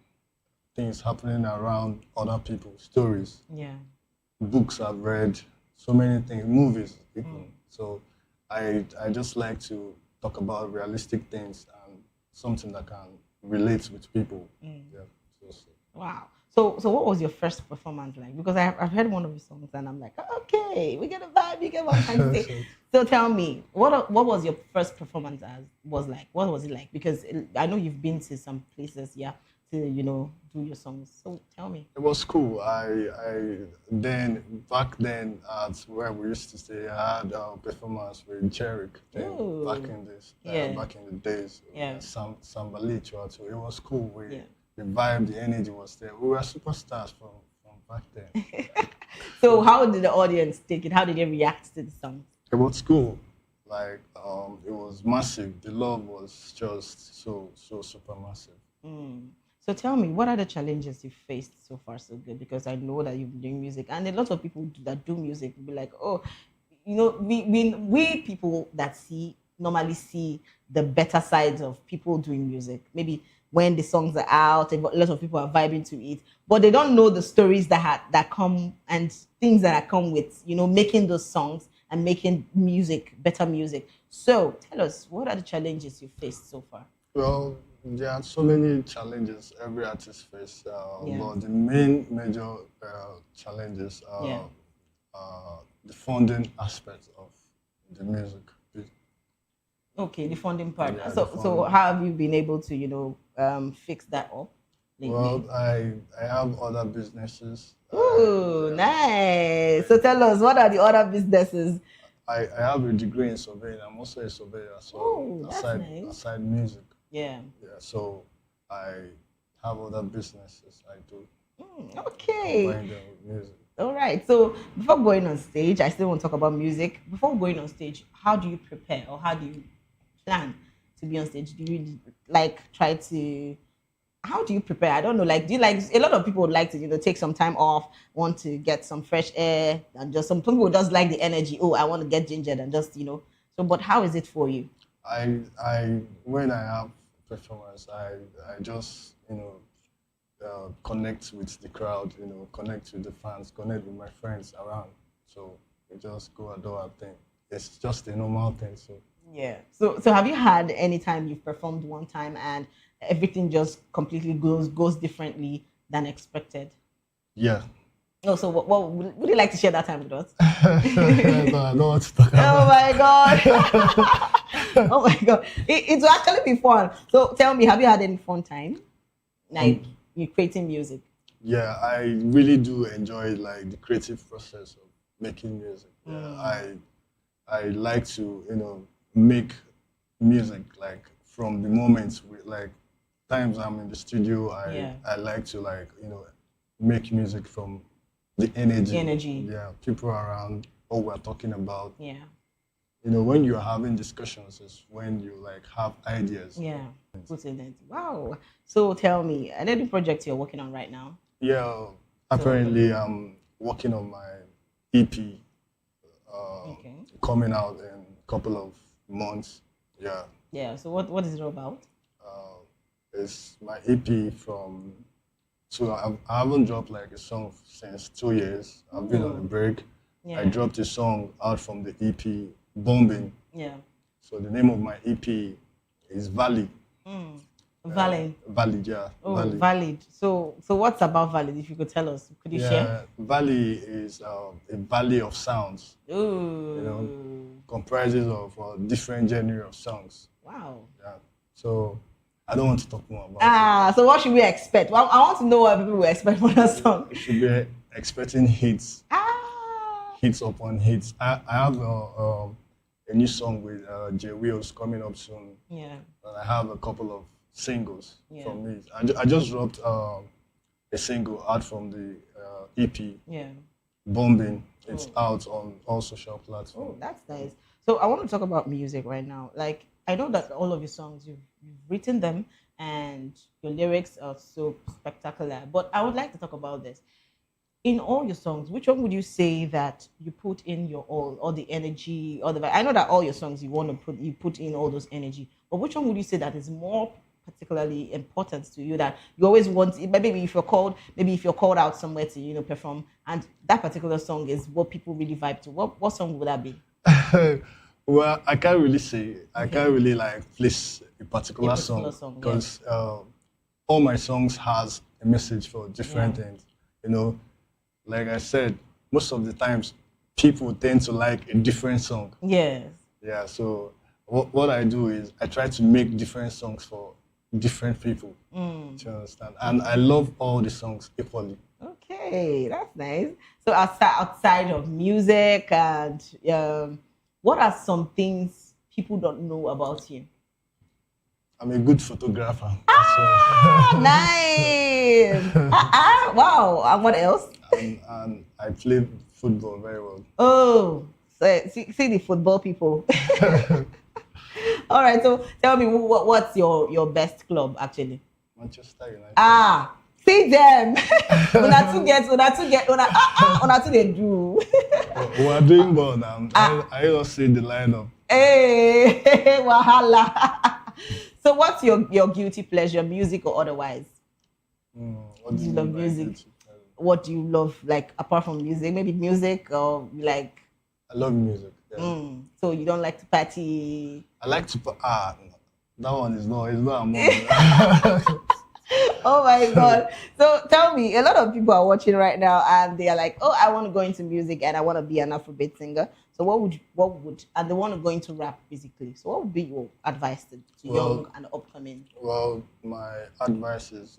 things happening around other people, stories. Yeah. Books I've read, so many things, movies. So I just like to talk about realistic things and something that can relate with people. Yeah. Wow. So what was your first performance like? Because I've heard one of your songs and I'm like, okay, we get a vibe, you get what I'm trying to say. So tell me, what was your first performance was like? What was it like? Because I know you've been to some places, yeah, to, you know, do your songs. So tell me. It was cool. Back then at where we used to stay, I had a performance with Jerick back in the days. Yeah. Samba Lichwa, so it was cool. The vibe, the energy was there. We were superstars from back then. So how did the audience take it? How did they react to the song? It was cool. Like, it was massive. The love was just so super massive. So tell me, what are the challenges you've faced so far so good? Because I know that you've been doing music, and a lot of people that do music will be like, oh, you know, we people that normally see the better sides of people doing music. Maybe when the songs are out, a lot of people are vibing to it, but they don't know the stories that come and things that come with, you know, making those songs and making music, better music. So tell us, what are the challenges you faced so far? Well, there are so many challenges every artist faces, but the major challenges are the funding aspect of the music. Okay, the funding part. Yeah, so how have you been able to, you know, fix that up lately? Well, I have other businesses. Ooh, nice. So tell us, what are the other businesses? I have a degree in surveying. I'm also a surveyor, so aside music. Yeah. Yeah. So I have other businesses I do. Okay. Combine them with music. All right. So before going on stage, I still want to talk about music. Before going on stage, how do you prepare or how do you plan to be on stage? Do you try to? How do you prepare? I don't know. Like, do you like? A lot of people would like to, you know, take some time off, want to get some fresh air, and just some people just like the energy. Oh, I want to get gingered and just, you know. So, but how is it for you? When I have performance, I just, you know, connect with the crowd, you know, connect with the fans, connect with my friends around. So we just go and do our thing. It's just a normal thing. So yeah. So have you had any time you've performed one time and everything just completely goes differently than expected? Yeah. Oh, so what would you like to share that time with us? No, I don't want to talk about. Oh my God. Oh my God. It will actually be fun. So tell me, have you had any fun time? Like you creating music? Yeah, I really do enjoy like the creative process of making music. Yeah, I like to, you know, make music like from the moments like times I'm in the studio. I like to, like, you know, make music from the energy. The energy. Yeah, people around, what we're talking about. Yeah. you know, when you're having discussions is when you like have ideas. Yeah, put it in. Wow. So tell me, any project you're working on right now? Yeah, apparently I'm working on my EP coming out in a couple of months. Yeah. Yeah. So what is it all about? It's my EP from. So I haven't dropped like a song since 2 years. I've been on a break. Yeah. I dropped a song out from the EP, Bombing. Yeah. So the name of my EP is Valley. Valid. Valid, yeah. Oh, Valid. valid. So what's about valid? If you could tell us, could you share? Valley is a valley of sounds. Ooh. You know, comprises of different genre of songs. Wow. Yeah. So I don't want to talk more about So what should we expect? Well, I want to know what people will expect from that song. it. You should be expecting hits. Hits upon hits. I have a new song with J Wheels coming up soon. Yeah. And I have a couple of singles Yeah. from me. I just dropped a single out from the EP. Yeah. Bombing. It's out on all social platforms. Oh, that's nice. So I want to talk about music right now. Like, I know that all of your songs, you've written them and your lyrics are so spectacular. But I would like to talk about this. In all your songs, which one would you say that you put in your all the energy, or the? I know that all your songs you put in all those energy, but which one would you say that is more particularly important to you, that you always want? Maybe if you're called out somewhere to perform, and that particular song is what people really vibe to. What song would that be? Well, I can't really say. I can't really like place a particular song because all my songs has a message for different things. You know, like I said, most of the times people tend to like a different song. Yes. Yeah. So what I do is I try to make different songs for different people. Do you understand? And I love all the songs equally. Okay, that's nice. So outside of music and what are some things people don't know about you? I'm a good photographer. Nice. Wow. And what else? And I play football very well. Oh, so see the football people. All right. So tell me, what's your best club actually? Manchester United. See them. Una two they do. We are doing well now. I just see the lineup. Hey, wahala. So what's your guilty pleasure, music or otherwise? What do you love music? What do you love, like, apart from music? Maybe music or like... I love music. Yeah. So you don't like to party? I like to... that one is not a Oh my God. So tell me, a lot of people are watching right now and they are like, oh, I want to go into music and I want to be an Afrobeat singer. So what would, and they want to go into rap basically. So what would be your advice to young and upcoming? Well, my advice is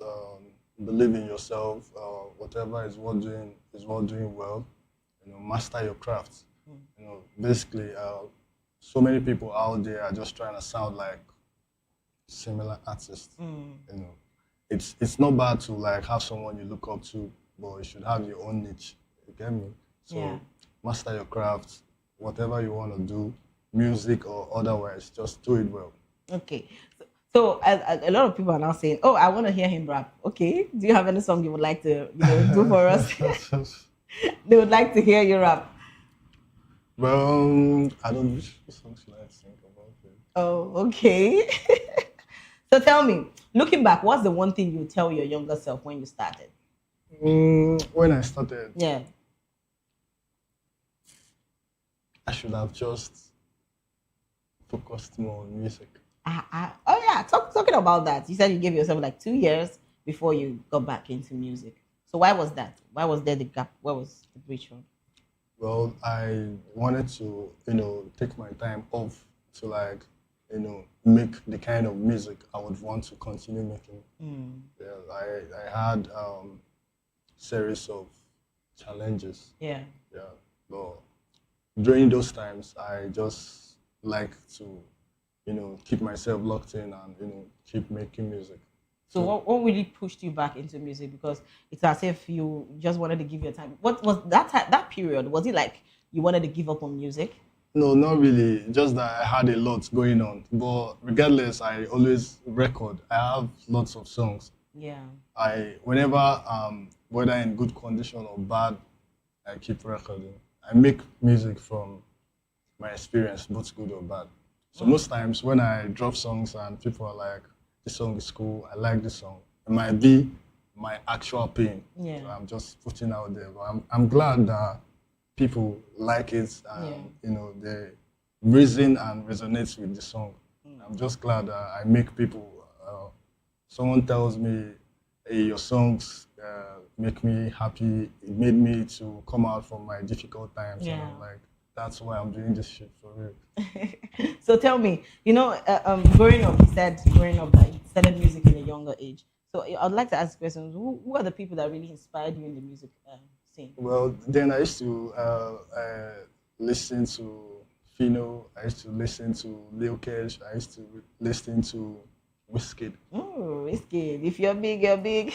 believe in yourself. Whatever is worth doing well. You know, master your craft. You know, basically, so many people out there are just trying to sound like similar artists. You know, it's not bad to like have someone you look up to, but you should have your own niche. You get me? So master your craft. Whatever you want to do, music or otherwise, just do it well. Okay. So a lot of people are now saying, oh, I want to hear him rap. Okay. Do you have any song you would like to do for us? They would like to hear you rap. Well, I don't know which songs should I think about it. Oh, okay. So tell me, looking back, what's the one thing you tell your younger self when you started? When I started? Yeah. I should have just focused more on music. Oh yeah, talking about that. You said you gave yourself like 2 years before you got back into music. So why was that? Why was there the gap? Where was the breach from? Well, I wanted to, take my time off to like, make the kind of music I would want to continue making. Yeah, I had series of challenges. Yeah. Yeah. But during those times, I just like to, keep myself locked in and, keep making music. So what really pushed you back into music? Because it's as if you just wanted to give your time. What was that period? Was it like you wanted to give up on music? No, not really. Just that I had a lot going on. But regardless, I always record. I have lots of songs. Yeah. Whenever whether in good condition or bad, I keep recording. I make music from my experience, both good or bad. So most times when I drop songs and people are like, this song is cool, I like this song, it might be my actual pain. Yeah. So I'm just putting out there. But I'm glad that people like it and they reason and resonates with the song. I'm just glad that I make people. Someone tells me, "Hey, your songs make me happy. It made me to come out from my difficult times." Yeah. And I'm like, that's why I'm doing this shit for real. So tell me, growing up, you said growing up that you started music in a younger age. So I'd like to ask questions. Who are the people that really inspired you in the music scene? Well, then I used to listen to Fino. I used to listen to Lil Cash. I used to listen to Wizkid. Oh, Wizkid. If you're big, you're big.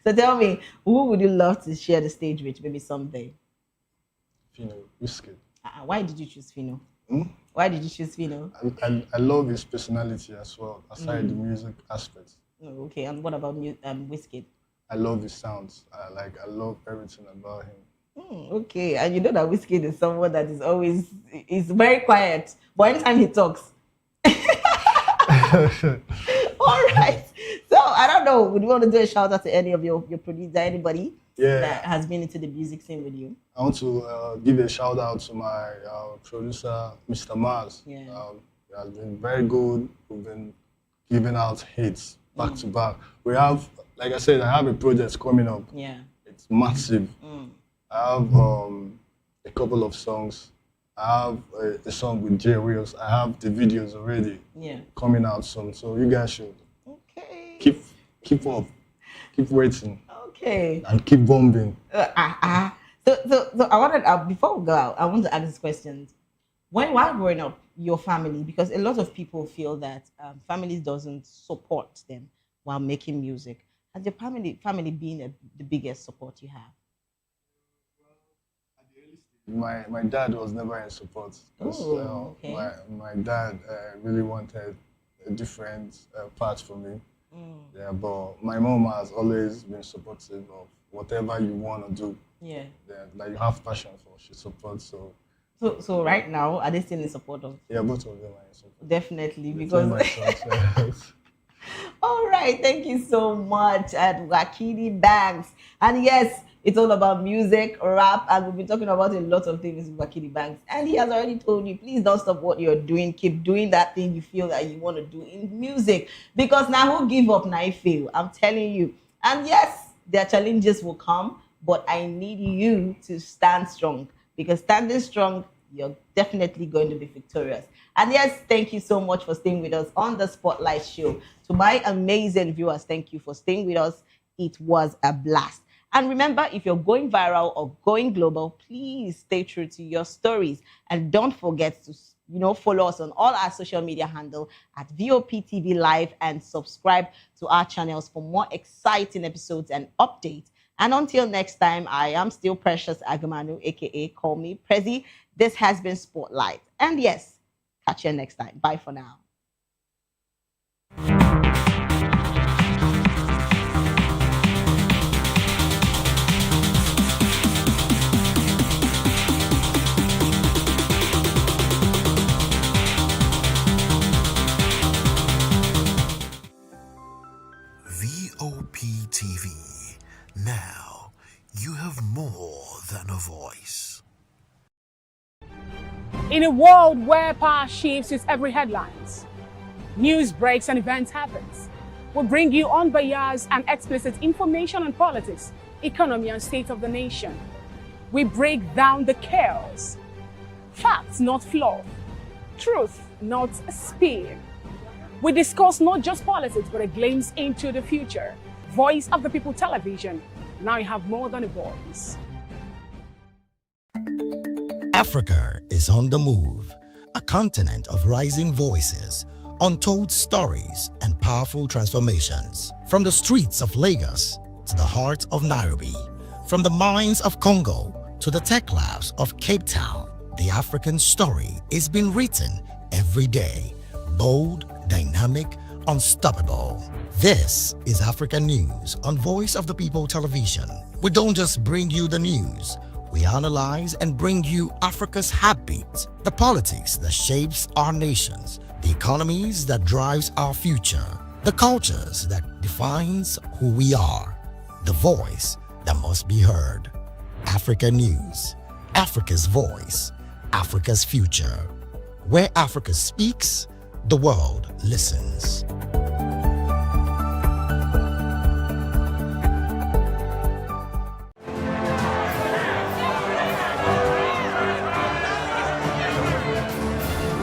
So tell me, who would you love to share the stage with maybe someday? Fino, Wizkid. Why did you choose Fino? Why did you choose Fino? I love his personality as well, aside the music aspect. Oh, okay, and what about Wizkid? I love his sounds. I love everything about him. Okay, and you know that Wizkid is someone that is very quiet, but anytime he talks. All right. So I don't know. Would you want to do a shout out to any of your producer, anybody that has been into the music scene with you? I want to give a shout out to my producer, Mr. Mars. Yeah. He has been very good. We've been giving out hits back to back. We have, like I said, I have a project coming up. Yeah. It's massive. I have a couple of songs. I have a song with Jay Wills. I have the videos already coming out soon. So you guys should keep up, keep waiting. Okay. And keep bombing. So I wanted before we go out, I want to ask these questions. While growing up, your family, because a lot of people feel that families doesn't support them while making music. Has your family been the biggest support you have? My dad was never in support. My dad really wanted a different path for me. Yeah, but my mom has always been supportive of whatever you want to do. Yeah. Like you have passion for, she supports. So right now, are they still in support of? Yeah, both of them are in support. Definitely, because. All right, thank you so much at Wakili Banks. And yes, it's all about music, rap, and we've been talking about a lot of things with Wakili Banks. And he has already told you, please don't stop what you're doing. Keep doing that thing you feel that you want to do in music. Because now who give up, now fail. I'm telling you. And yes, their challenges will come, but I need you to stand strong. Because standing strong, you're definitely going to be victorious. And yes, thank you so much for staying with us on the Spotlight Show. To my amazing viewers, thank you for staying with us. It was a blast. And remember, if you're going viral or going global, please stay true to your stories. And don't forget to follow us on all our social media handle at VOP TV Live and subscribe to our channels for more exciting episodes and updates. And until next time, I am still Precious Agamanu, aka Call Me Prezi. This has been Spotlight. And yes, catch you next time. Bye for now. VOP TV. Now, you have more than a voice. In a world where power shifts its every headlines, news breaks and events happens, we bring you unbiased and explicit information on politics, economy, and state of the nation. We break down the chaos. Facts, not fluff. Truth, not spin. We discuss not just politics, but a glimpse into the future. Voice of the People Television. Now you have more than a voice. Africa is on the move, a continent of rising voices, untold stories, and powerful transformations. From the streets of Lagos to the heart of Nairobi, from the mines of Congo to the tech labs of Cape Town, The African story is being written every day. Bold, dynamic, unstoppable. This is African News on Voice of the People Television. We don't just bring you the news. We analyze and bring you Africa's heartbeat, the politics that shapes our nations, the economies that drives our future, the cultures that defines who we are, the voice that must be heard. Africa News, Africa's voice, Africa's future. Where Africa speaks, the world listens.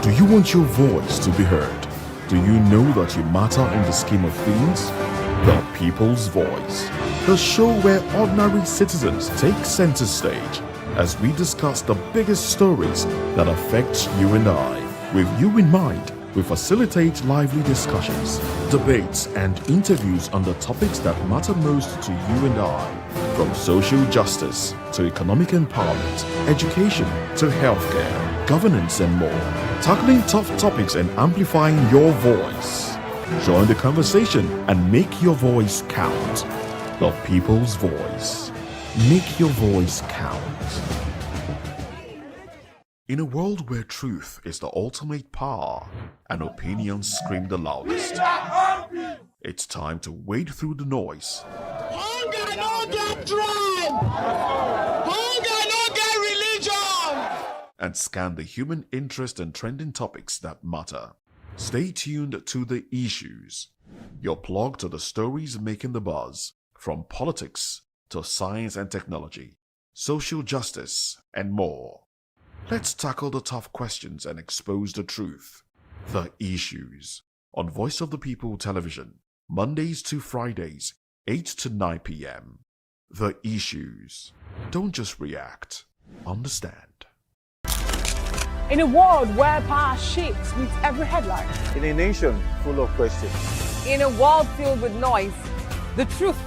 Do you want your voice to be heard? Do you know that you matter in the scheme of things? The People's Voice, the show where ordinary citizens take center stage as we discuss the biggest stories that affect you and I. With you in mind, we facilitate lively discussions, debates, and interviews on the topics that matter most to you and I. From social justice to economic empowerment, education to healthcare, governance, and more. Tackling tough topics and amplifying your voice. Join the conversation and make your voice count. The People's Voice. Make your voice count. In a world where truth is the ultimate power and opinions scream the loudest, it's time to wade through the noise. Hunger no get tribe! Hunger no get religion! And scan the human interest and trending topics that matter. Stay tuned to The Issues, your plug to the stories making the buzz, from politics to science and technology, social justice, and more. Let's tackle the tough questions and expose the truth. The Issues, on Voice of the People Television, Mondays to Fridays, 8 to 9 p.m. The Issues. Don't just react, understand. In a world where power shifts with every headline. In a nation full of questions. In a world filled with noise, the truth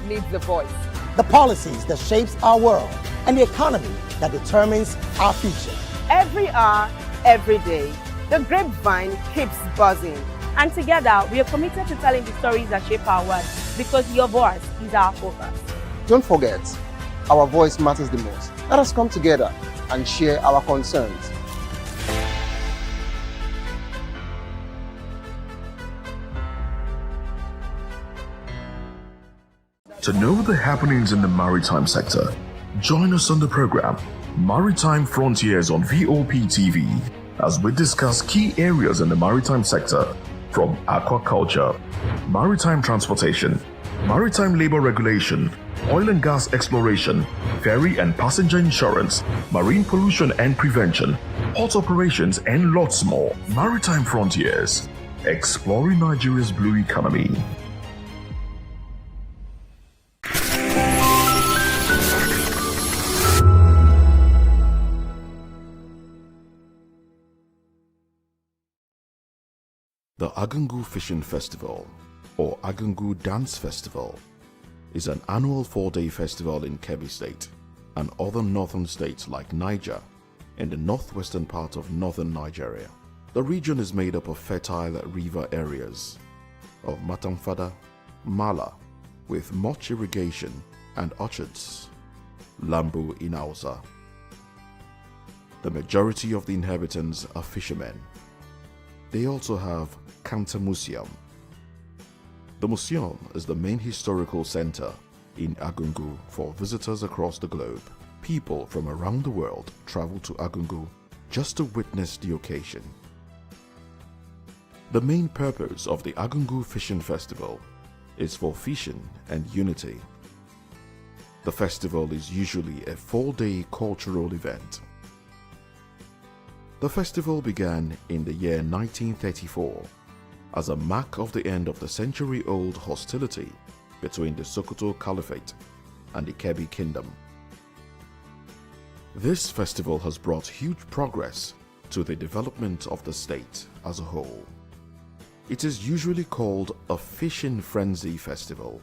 needs a voice. The policies that shapes our world and the economy that determines our future. Every hour, every day, the grapevine keeps buzzing. And together, we are committed to telling the stories that shape our world because your voice is our focus. Don't forget, our voice matters the most. Let us come together and share our concerns. To know the happenings in the maritime sector, join us on the program Maritime Frontiers on VOP TV as we discuss key areas in the maritime sector, from aquaculture, maritime transportation, maritime labor regulation, oil and gas exploration, ferry and passenger insurance, marine pollution and prevention, port operations, and lots more. Maritime Frontiers, exploring Nigeria's blue economy. The Agungu Fishing Festival, or Agungu Dance Festival, is an annual 4-day festival in Kebbi State and other northern states like Niger in the northwestern part of northern Nigeria. The region is made up of fertile river areas of Matamfada, Mala, with much irrigation and orchards, Lambu in Hausa. The majority of the inhabitants are fishermen. They also have Kanta Museum. The museum is the main historical center in Agungu for visitors across the globe. People from around the world travel to Agungu just to witness the occasion. The main purpose of the Agungu Fishing Festival is for fishing and unity. The festival is usually a 4-day cultural event. The festival began in the year 1934 as a mark of the end of the century-old hostility between the Sokoto Caliphate and the Kebbi Kingdom. This festival has brought huge progress to the development of the state as a whole. It is usually called a fishing frenzy festival.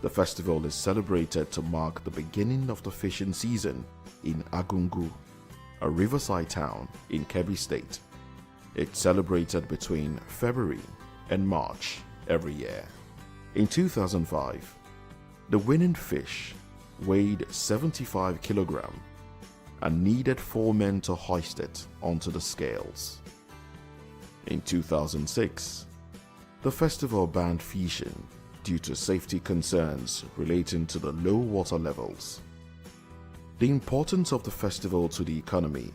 The festival is celebrated to mark the beginning of the fishing season in Agungu, a riverside town in Edo State. It's celebrated between February and March every year. In 2005, the winning fish weighed 75 kilograms and needed 4 men to hoist it onto the scales. In 2006, the festival banned fishing due to safety concerns relating to the low water levels. The importance of the festival to the economy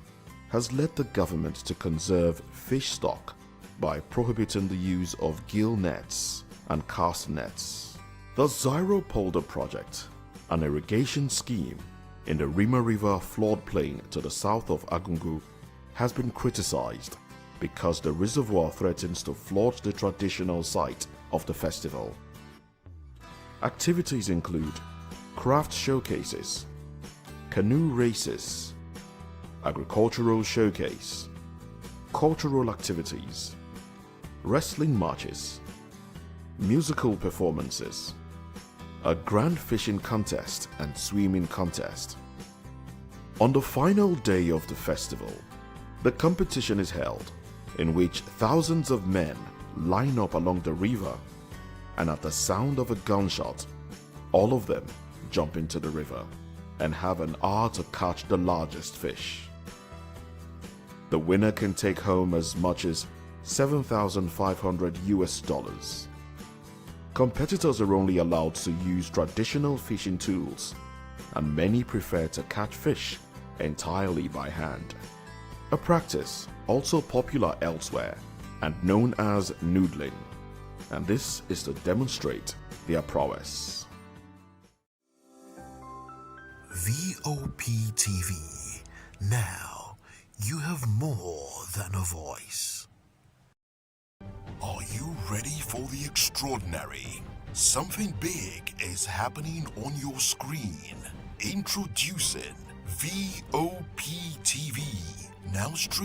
has led the government to conserve fish stock by prohibiting the use of gill nets and cast nets. The Zero Polder project, an irrigation scheme in the Rima River floodplain to the south of Agungu, has been criticized because the reservoir threatens to flood the traditional site of the festival. Activities include craft showcases, canoe races, agricultural showcase, cultural activities, wrestling matches, musical performances, a grand fishing contest and swimming contest. On the final day of the festival, the competition is held, in which thousands of men line up along the river, and at the sound of a gunshot, all of them jump into the river and have an hour to catch the largest fish. The winner can take home as much as $7,500. Competitors are only allowed to use traditional fishing tools, and many prefer to catch fish entirely by hand, a practice also popular elsewhere and known as noodling, and this is to demonstrate their prowess. VOP TV. Now you have more than a voice. Are you ready for the extraordinary? Something big is happening on your screen. Introducing VOP TV. Now stream.